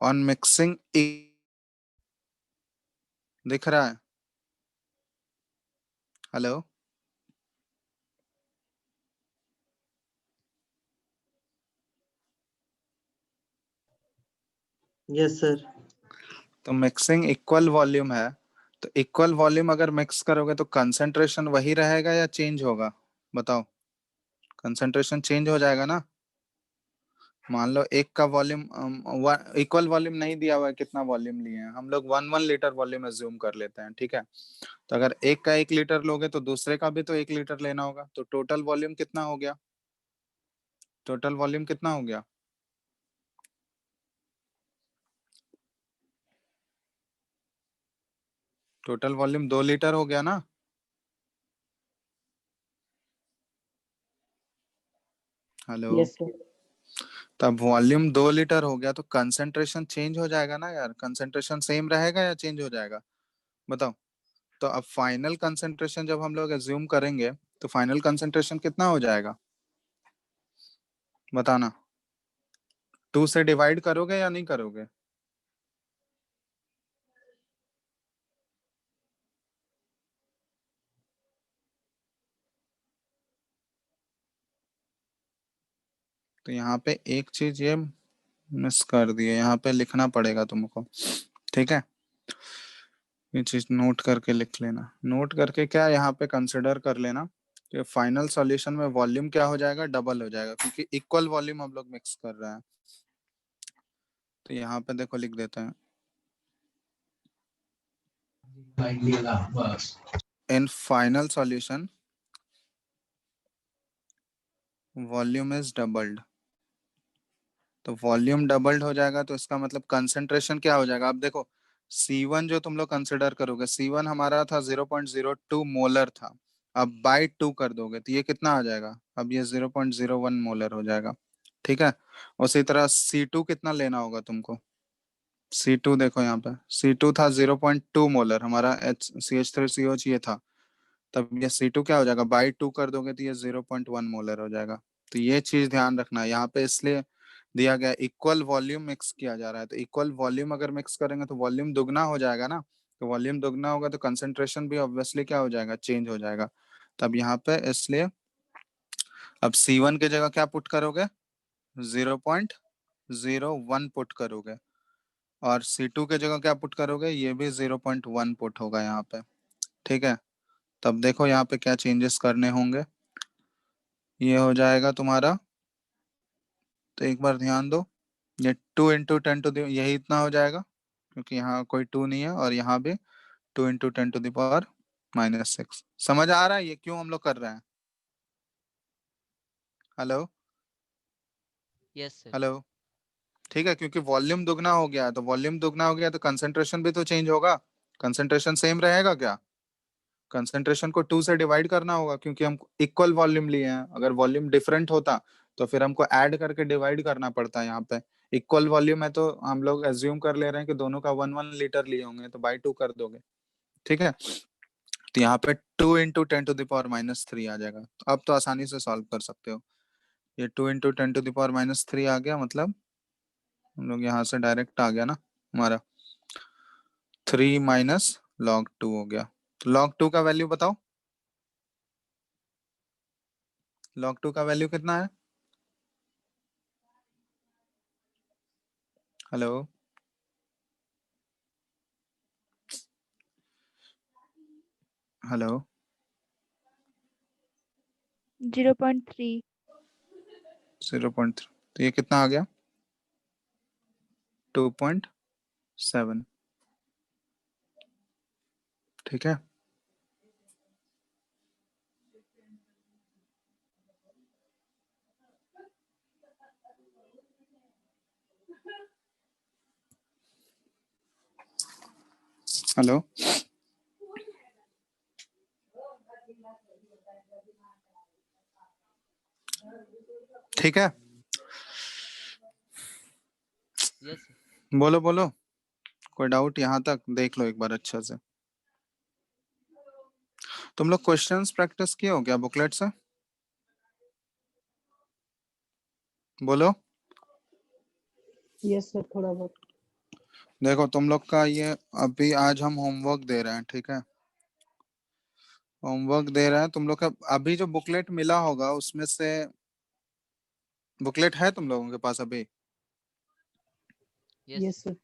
ऑन मिक्सिंग दिख रहा है? हेलो। Yes sir. तो मिक्सिंग इक्वल वॉल्यूम है, तो इक्वल वॉल्यूम अगर मिक्स करोगे तो कंसंट्रेशन वही रहेगा या चेंज होगा? बताओ। कंसंट्रेशन चेंज हो जाएगा ना। मान लो एक का वॉल्यूम, इक्वल वॉल्यूम नहीं दिया हुआ है, कितना वॉल्यूम लिए हैं हम लोग, 1 1 लीटर वॉल्यूम एज्यूम कर लेते हैं, ठीक है? तो अगर एक का 1 लीटर लोगे तो दूसरे का भी तो 1 लीटर लेना होगा, तो टोटल वॉल्यूम कितना हो गया? टोटल वॉल्यूम कितना हो गया? टोटल वॉल्यूम 2 लीटर हो गया ना? हेलो। Yes, sir. तब वॉल्यूम 2 लीटर हो गया तो कंसंट्रेशन चेंज हो जाएगा ना यार? कंसंट्रेशन सेम रहेगा या चेंज हो जाएगा? बताओ। तो अब फाइनल कंसंट्रेशन जब हम लोग एज्यूम करेंगे तो फाइनल कंसंट्रेशन कितना हो जाएगा? बताना। 2 से डिवाइड करोगे या नहीं करोगे? तो यहाँ पे एक चीज ये मिस कर दिए, यहाँ पे लिखना पड़ेगा तुमको, ठीक है? ये चीज नोट करके लिख लेना, नोट करके क्या यहाँ पे कंसिडर कर लेना कि फाइनल सॉल्यूशन में वॉल्यूम क्या हो जाएगा? डबल हो जाएगा, क्योंकि इक्वल वॉल्यूम हम लोग मिक्स कर रहे हैं। तो यहाँ पे देखो लिख देते हैं, in final solution volume is doubled. तो वॉल्यूम डबल्ड हो जाएगा तो इसका मतलब कंसंट्रेशन क्या हो जाएगा? अब देखो, C1 जो तुम लोग कंसिडर करोगे, C1 हमारा था 0.02 मोलर था, अब बाई 2 कर दोगे तो ये कितना आ जाएगा? अब ये 0.01 मोलर हो जाएगा, ठीक है? उसी तरह C2 कितना लेना होगा तुमको? C2 देखो यहाँ पे, C2 था 0.2 मोलर, हमारा CH3COH ये था, तब ये C2 क्या हो जाएगा? बाई 2 कर दोगे तो ये 0.1 मोलर हो जाएगा। तो ये चीज ध्यान रखना है यहाँ पे, इसलिए दिया गया इक्वल वॉल्यूम मिक्स किया जा रहा है। तो इक्वल वॉल्यूम अगर मिक्स करेंगे तो वॉल्यूम दुगना हो जाएगा ना, तो वॉल्यूम दुगना होगा तो कंसंट्रेशन भी ऑब्वियसली क्या हो जाएगा? चेंज हो जाएगा। तब यहाँ पे इसलिए अब C1 की जगह क्या पुट करोगे? 0.01 पुट करोगे, और C2 की जगह क्या पुट करोगे? ये भी 0.1 पुट होगा यहाँ पे, ठीक है? तब देखो यहाँ पे क्या चेंजेस करने होंगे। ये हो जाएगा तुम्हारा तो एक बार ध्यान दो, ये 2 इंटू 10 यही इतना हो जाएगा क्योंकि यहाँ कोई 2 नहीं है, और यहाँ भी 2 इंटू 10⁻⁻⁶। समझ आ रहा है ये क्यों हम लोग कर रहे हैं? Hello Yes, sir. हेलो, ठीक है, क्योंकि वॉल्यूम दुगना हो गया है, तो वॉल्यूम दुगना हो गया तो कंसंट्रेशन भी तो चेंज होगा। कंसंट्रेशन सेम रहेगा क्या? कंसंट्रेशन को 2 से डिवाइड करना होगा क्योंकि हम इक्वल वॉल्यूम लिए हैं। अगर वॉल्यूम डिफरेंट होता तो फिर हमको ऐड करके डिवाइड करना पड़ता है। यहाँ पे इक्वल वॉल्यूम है तो हम लोग एज्यूम कर ले रहे हैं कि दोनों का 1 लीटर लिए होंगे, तो बाई 2 कर दोगे, ठीक है। तो यहाँ पे 2 इंटू 10⁻³ आ जाएगा। तो अब तो आसानी से सॉल्व कर सकते हो। ये 2 इंटू 10⁻³ आ गया, मतलब हम लोग यहाँ से डायरेक्ट आ गया ना हमारा 3 माइनस log 2 हो गया। तो log 2 का वैल्यू बताओ, log 2 का वैल्यू कितना है? Hello hello 0.3। 0.3, तो ये कितना आ गया? 2.7, ठीक है। हेलो ठीक है, Yes, sir. बोलो बोलो, कोई डाउट यहाँ तक? देख लो एक बार अच्छा से। तुम लोग क्वेश्चंस प्रैक्टिस किए हो क्या बुकलेट से? बोलो। यस सर, थोड़ा बहुत। देखो तुम लोग का ये अभी आज हम होमवर्क दे रहे हैं, ठीक है। होमवर्क दे रहे हैं तुम लोग का। अभी जो बुकलेट मिला होगा उसमें से, बुकलेट है तुम लोगों के पास अभी? Yes. Yes sir.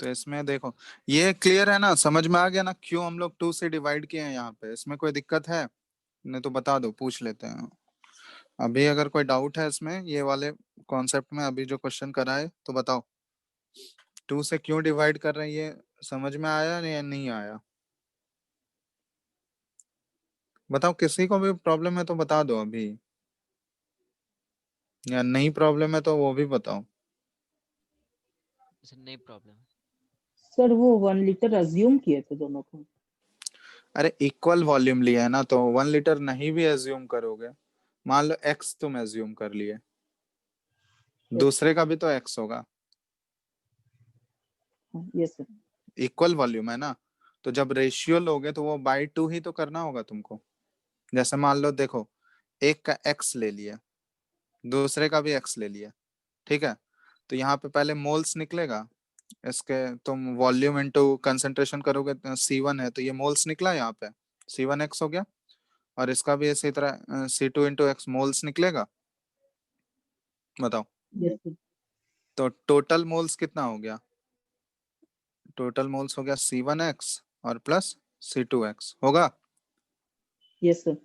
तो इसमें देखो, ये क्लियर है ना, समझ में आ गया ना क्यों हम लोग 2 से डिवाइड किए हैं यहाँ पे? इसमें कोई दिक्कत है? नहीं तो बता दो, पूछ लेते हैं अभी। अगर कोई डाउट है इसमें ये वाले कॉन्सेप्ट में, अभी जो क्वेश्चन करा है तो बताओ। 2 से क्यों डिवाइड कर रहे हैं ये समझ में आया या नहीं आया? बताओ, किसी को भी प्रॉब्लम है तो बता दो अभी, या नहीं प्रॉब्लम है तो वो भी बताओ। Sir, no problem. सर वो 1 लीटर अज्यूम किए थे दोनों को। अरे इक्वल वॉल्यूम लिया है ना, तो 1 लीटर नहीं भी एज्यूम करोगे। मान लो x तुम एज्यूम कर लिए, दूसरे का भी तो x होगा। Yes sir. इक्वल वॉल्यूम है ना, तो जब रेशियो लोगे तो वो बाई 2 ही तो करना होगा तुमको। जैसे मान लो देखो, एक का x ले लिया, दूसरे का भी x ले लिया, ठीक है। तो यहाँ पे पहले मोल्स निकलेगा इसके, तुम वॉल्यूम इनटू कंसंट्रेशन करोगे तो C1 है, तो ये मोल्स निकला यहाँ पे, C1x हो गया। और इसका भी इसी तरह C2 इंटू एक्स मोल्स निकलेगा। बताओ, यस सर। तो टोटल मोल्स कितना हो गया? टोटल मोल्स हो गया C1x और प्लस C2x होगा। Yes sir.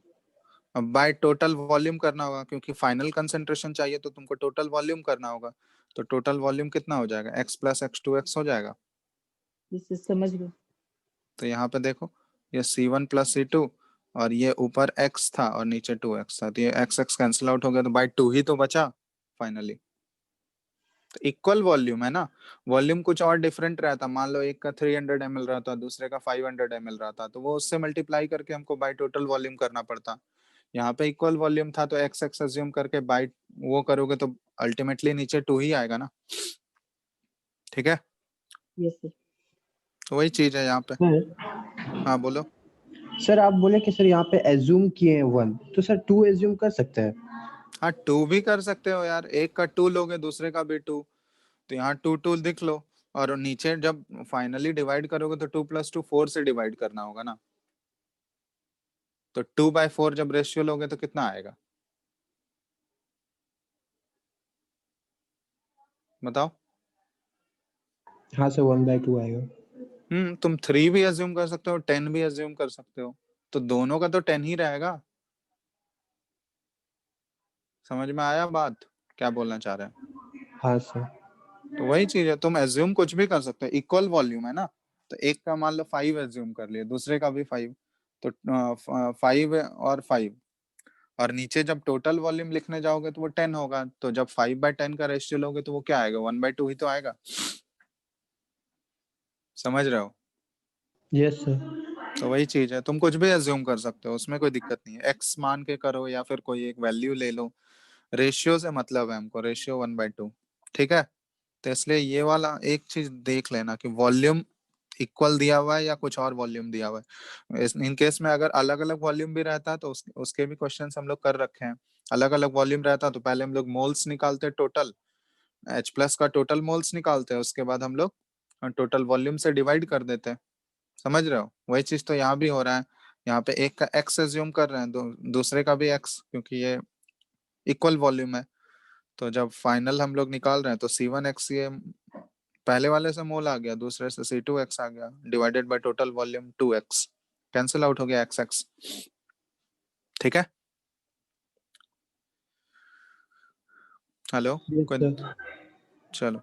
अब बाय टोटल वॉल्यूम करना होगा क्योंकि फाइनल कंसंट्रेशन चाहिए, तो तुमको टोटल वॉल्यूम करना होगा। तो टोटल वॉल्यूम कितना हो जाएगा? x प्लस x2x हो जाएगा। यस सर, समझ गए। तो यहाँ पे देखो, ये C1 प्लस C2, और ये ऊपर x था और नीचे 2x था, तो ये x कैंसिल आउट हो गया, तो बाय 2 ही तो बचा फाइनली। तो इक्वल वॉल्यूम है ना, वॉल्यूम कुछ और डिफरेंट रहता, मान लो एक का 300 ml रहता, दूसरे का 500 ml रहता, तो वो उससे मल्टीप्लाई करके हमको बाय टोटल वॉल्यूम करना पड़ता। यहाँ पे इक्वल वॉल्यूम था तो एक्स एक्स अज्यूम करके बाय वो करोगे तो अल्टीमेटली नीचे 2 ही आएगा ना, ठीक है। Yes sir. तो वही चीज है यहाँ पे। सर हाँ बोलो। सर आप बोले कि सर यहाँ पे एज्यूम किए हैं 1, तो सर 2 एज्यूम कर सकते हैं। हाँ 2 भी कर सकते हो यार, एक का 2 लोगे दूसरे का भी 2, तो यहाँ 2 लिख लो। और नीचे जब फाइनली डिवाइड करोगे तो 2 प्लस 2 4 से डिवाइड करना होगा ना, तो 2/4 जब रेशियो लोगे तो कितना आएगा बताओ। हाँ सर 1/2 आएगा। तुम 3 भी अज्यूम कर सकते हो, 10 भी अज्यूम कर सकते हो, तो दोनों का तो 10 ही रहेगा। समझ में आया बात? क्या बोलना चाह रहे हैं? हाँ सर। तो वही चीज है, तुम एज्यूम कुछ भी कर सकते हो, इक्वल वॉल्यूम है ना, तो एक का मान लो 5 एज्यूम कर लिए, दूसरे का भी 5, तो 5 और 5, और नीचे जब टोटल वॉल्यूम लिखने जाओगे तो वो 10 होगा, तो जब 5/10 का रेशियो लोगे तो वो क्या आएगा, 1/2 ही तो आएगा। समझ रहे हो? Yes sir. तो वही चीज है, तुम कुछ भी एज्यूम कर सकते हो, उसमें कोई दिक्कत नहीं है, एक्स मान के करो या फिर कोई एक वैल्यू ले लो, रेशियो से मतलब है हमको, रेशियो 1/2, ठीक है। तो इसलिए ये वाला एक चीज देख लेना कि वॉल्यूम इक्वल दिया हुआ है या कुछ और वॉल्यूम दिया हुआ है। इन केस में अगर अलग अलग वॉल्यूम भी रहता है तो उसके भी क्वेश्चंस हम लोग कर रखे हैं। अलग अलग वॉल्यूम रहता तो पहले हम लोग मोल्स निकालते, टोटल H+ का टोटल मोल्स निकालते हैं, उसके बाद हम लोग टोटल वॉल्यूम से डिवाइड कर देते हैं। समझ रहे हो? वही चीज तो यहाँ भी हो रहा है, यहाँ पे एक का x एज्यूम कर रहे हैं, दूसरे का भी x, क्योंकि ये इक्वल वॉल्यूम है। तो जब फाइनल हम लोग निकाल रहे हैं तो C1x, ये पहले वाले से मोल आ गया, दूसरे से C2x आ गया, divided by total volume 2x, cancel out हो गया x। ठीक है। हेलो यस कोई? सर। चलो,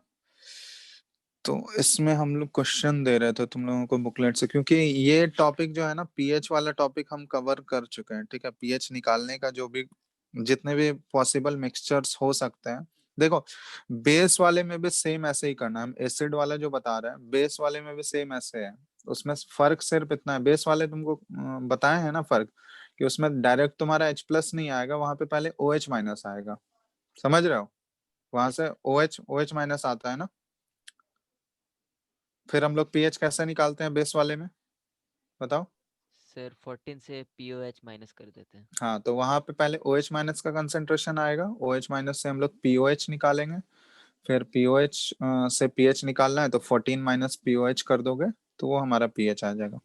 तो इसमें हम लोग क्वेश्चन दे रहे थे तुम लोगों को बुकलेट से, क्योंकि ये टॉपिक जो है ना, पीएच वाला टॉपिक हम कवर कर चुके हैं, ठीक है। पीएच निकालने का जो भी जितने भी पॉसिबल मिक्सचर्स हो सकते हैं, देखो बेस वाले में भी सेम ऐसे ही करना है, हम एसिड वाला जो बता रहे हैं बेस वाले में भी सेम ऐसे है। उसमें फर्क सिर्फ इतना है, बेस वाले तुमको बताए हैं ना फर्क, कि उसमें डायरेक्ट तुम्हारा H+ नहीं आएगा, वहां पे पहले OH- आएगा। समझ रहे हो? वहां से OH- आता है ना, फिर हम लोग पीएच कैसे निकालते हैं बेस वाले में, बताओ। सर 14 से POH माइनस कर देते हैं। हाँ, तो वहां पे पहले OH- का कंसेंट्रेशन आएगा, OH- से हम लोग POH निकालेंगे, फिर POH से pH निकालना है तो 14 माइनस POH कर दोगे तो वो हमारा pH आ जाएगा।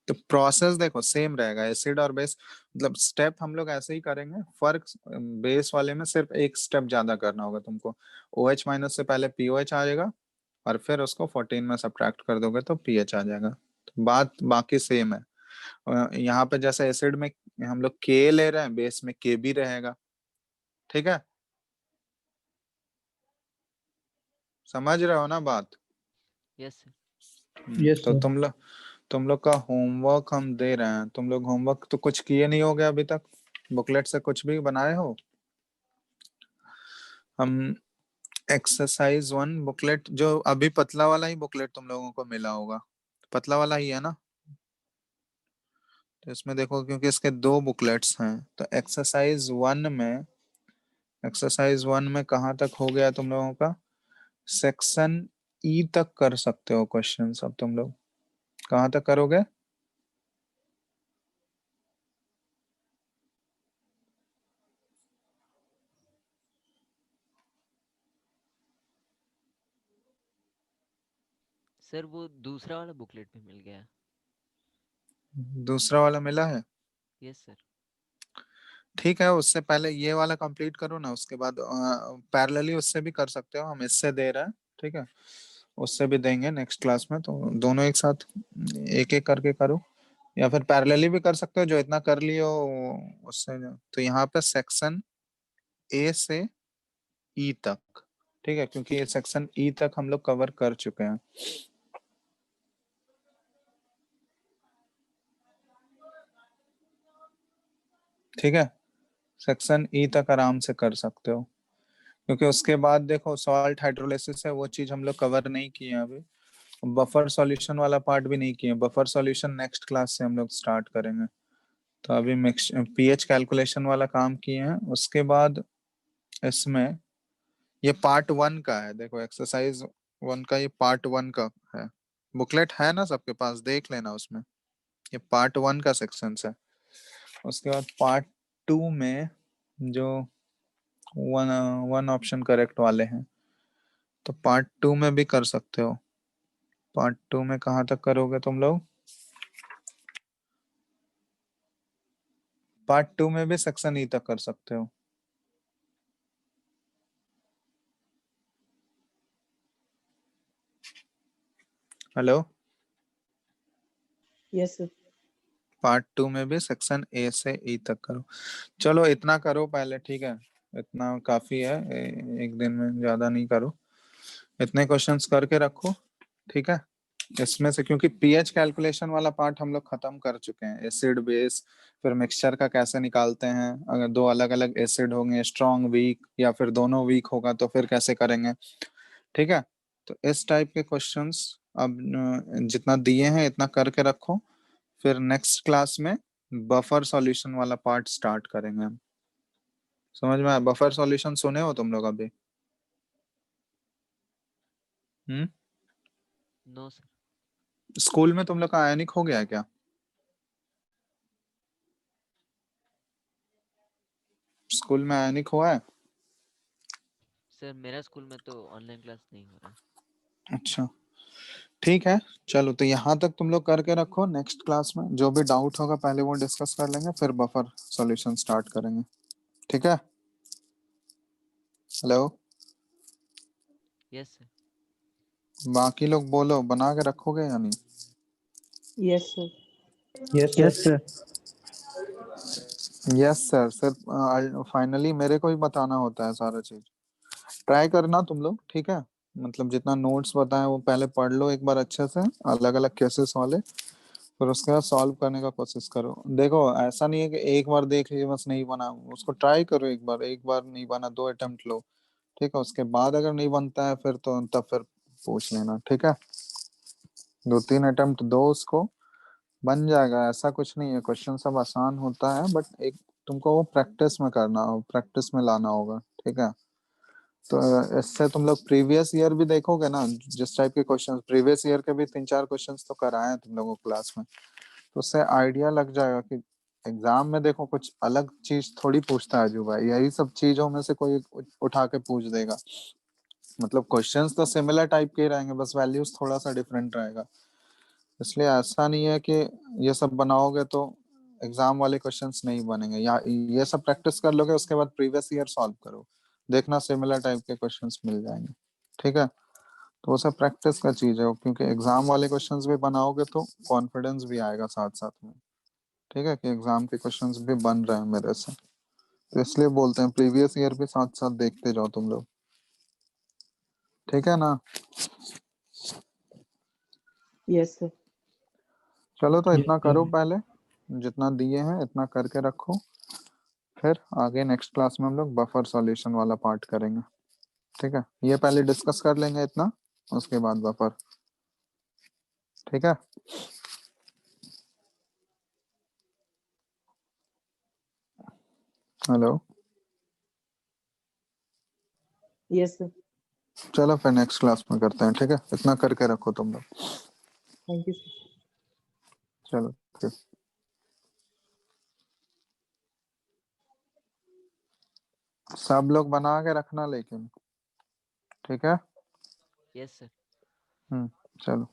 तो प्रोसेस देखो सेम रहेगा, एसिड और बेस, मतलब स्टेप हम लोग ऐसे ही करेंगे, फर्क बेस वाले में सिर्फ एक स्टेप ज्यादा करना होगा तुमको, OH- से पहले POH आ जाएगा, और फिर उसको 14 में सब्ट्रैक्ट कर दोगे तो pH आ जाएगा। तो बात बाकी सेम है। यहाँ पे जैसे एसिड में हम लोग K ले रहे हैं, बेस में K भी रहेगा, ठीक है। समझ रहे हो ना बात? Yes sir. यस तो सर। तुम लोग का होमवर्क हम दे रहे हैं, तुम लोग होमवर्क तो कुछ किए नहीं होगे अभी तक, बुकलेट से कुछ भी बनाए हो? हम एक्सरसाइज 1 बुकलेट, जो अभी पतला वाला ही बुकलेट तुम लोगों को मिला होगा, पतला वाला ही है ना, तो इसमें देखो क्योंकि इसके 2 बुकलेट्स हैं, तो एक्सरसाइज 1 में कहाँ तक हो गया तुम लोगों का, सेक्शन ई तक कर सकते हो क्वेश्चन। अब तुम लोग कहाँ तक करोगे? सर वो दूसरा वाला बुकलेट भी मिल गया। दूसरा वाला मिला है? Yes sir. ठीक है, उससे पहले ये वाला कंप्लीट करो ना, उसके बाद पैरेलली उससे भी कर सकते हो, हम इससे दे रहे हैं, ठीक है, उससे भी देंगे नेक्स्ट क्लास में, तो दोनों एक साथ एक एक करके करो, या फिर पैरेलली भी कर सकते हो, जो इतना कर लियो उससे। तो यहाँ पे सेक्शन ए से ई तक, ठीक है, क्योंकि ये सेक्शन ई तक हम लोग कवर कर चुके हैं। ठीक है, सेक्शन ई तक आराम से कर सकते हो, क्योंकि उसके बाद देखो सॉल्ट हाइड्रोलिसिस है, वो चीज हम लोग कवर नहीं किए हैं अभी, बफर सॉल्यूशन वाला पार्ट भी नहीं किए, बफर सॉल्यूशन नेक्स्ट क्लास से हम लोग स्टार्ट करेंगे। तो अभी मिक्स पीएच कैलकुलेशन वाला काम किए हैं, उसके बाद इसमें ये पार्ट 1 का है, देखो एक्सरसाइज 1 का ये पार्ट 1 का है, बुकलेट है ना सबके पास, देख लेना उसमें, ये पार्ट 1 का सेक्शन है। उसके बाद पार्ट 2 में जो वन वन ऑप्शन करेक्ट वाले हैं, तो पार्ट 2 में भी कर सकते हो। पार्ट 2 में कहाँ तक करोगे तुम लोग? पार्ट 2 में भी सेक्शन ई तक कर सकते हो। Hello, yes sir. पार्ट 2 में भी सेक्शन ए से ई तक करो। चलो इतना करो पहले, ठीक है, इतना काफी है, एक दिन में ज्यादा नहीं करो, इतने क्वेश्चंस करके रखो, ठीक है। इसमें से क्योंकि पीएच कैलकुलेशन वाला पार्ट हम लोग खत्म कर चुके हैं, एसिड बेस, फिर मिक्सचर का कैसे निकालते हैं, अगर दो अलग अलग एसिड होंगे, स्ट्रॉन्ग वीक, या फिर दोनों वीक होगा तो फिर कैसे करेंगे, ठीक है। तो इस टाइप के क्वेश्चंस अब जितना दिए हैं इतना करके रखो, फिर नेक्स्ट क्लास में बफर सॉल्यूशन वाला पार्ट स्टार्ट करेंगे हम। समझ में आया? बफर सॉल्यूशन सुने हो तुम लोग अभी? No sir. स्कूल में तुम लोग का आयनिक हो गया है क्या? स्कूल में आयनिक हुआ है? सर मेरा स्कूल में तो ऑनलाइन क्लास नहीं हो रहा है। अच्छा, ठीक है, चलो तो यहाँ तक तुम लोग करके रखो, नेक्स्ट क्लास में जो भी डाउट होगा पहले वो डिस्कस कर लेंगे, फिर बफर सॉल्यूशन स्टार्ट करेंगे, ठीक है। Hello, yes sir. बाकी लोग बोलो, बना के रखोगे या नहीं? Yes sir. Yes yes sir. Sir. Yes sir. सिर्फ फाइनली मेरे को ही बताना होता है सारा चीज, ट्राई करना तुम लोग, ठीक है। मतलब जितना नोट्स बताए वो पहले पढ़ लो एक बार अच्छे से, अलग अलग केसेस वाले, फिर उसके बाद सॉल्व करने का कोशिश करो। देखो ऐसा नहीं है कि एक बार देख लिए बस नहीं बना, उसको ट्राई करो, एक बार नहीं बना 2 अटेम्प्ट लो, ठीक है। उसके बाद अगर नहीं बनता है फिर तो तब फिर पूछ लेना, ठीक है। 2-3 अटेम्प्ट दो उसको, बन जाएगा, ऐसा कुछ नहीं है, क्वेश्चन सब आसान होता है, बट एक तुमको वो प्रैक्टिस में करना हो, प्रैक्टिस में लाना होगा, ठीक है। तो इससे तुम लोग प्रीवियस ईयर भी देखोगे ना, जिस टाइप के क्वेश्चंस प्रीवियस ईयर के भी 3-4 क्वेश्चंस तो कराए हैं तुम लोगों को क्लास में, तो उससे आइडिया लग जाएगा कि एग्जाम में देखो कुछ अलग चीज थोड़ी पूछता है जो भाई, यही सब चीजों में से कोई उठा के पूछ देगा। मतलब क्वेश्चंस तो सिमिलर टाइप के ही रहेंगे, बस वैल्यूज थोड़ा सा डिफरेंट रहेगा, इसलिए ऐसा नहीं है कि ये सब बनाओगे तो एग्जाम वाले क्वेश्चंस नहीं बनेंगे, या ये सब प्रैक्टिस कर लोगे उसके बाद प्रीवियस ईयर सॉल्व करो, देखना सिमिलर टाइप के क्वेश्चंस मिल जाएंगे, ठीक है। तो वो सब प्रैक्टिस का चीज है, क्योंकि एग्जाम वाले क्वेश्चंस भी बनाओगे तो कॉन्फिडेंस भी आएगा साथ साथ में, ठीक है, कि एग्जाम के क्वेश्चंस भी बन रहे हैं मेरे से, तो इसलिए बोलते हैं प्रीवियस ईयर भी साथ साथ देखते जाओ तुम लोग, ठीक है ना। Yes sir. चलो तो Yes, इतना sir. करो पहले, जितना दिए हैं इतना करके रखो, फिर आगे नेक्स्ट क्लास में हम लोग बफर सॉल्यूशन वाला पार्ट करेंगे, ठीक है। ये पहले डिस्कस कर लेंगे इतना, उसके बाद बफर, ठीक है। Hello, yes sir. चलो फिर नेक्स्ट क्लास में करते हैं, ठीक है, इतना करके रखो तुम लोग, थैंक यू सर। चलो ठीक। सब लोग बना के रखना लेकिन, ठीक है। Yes sir. चलो।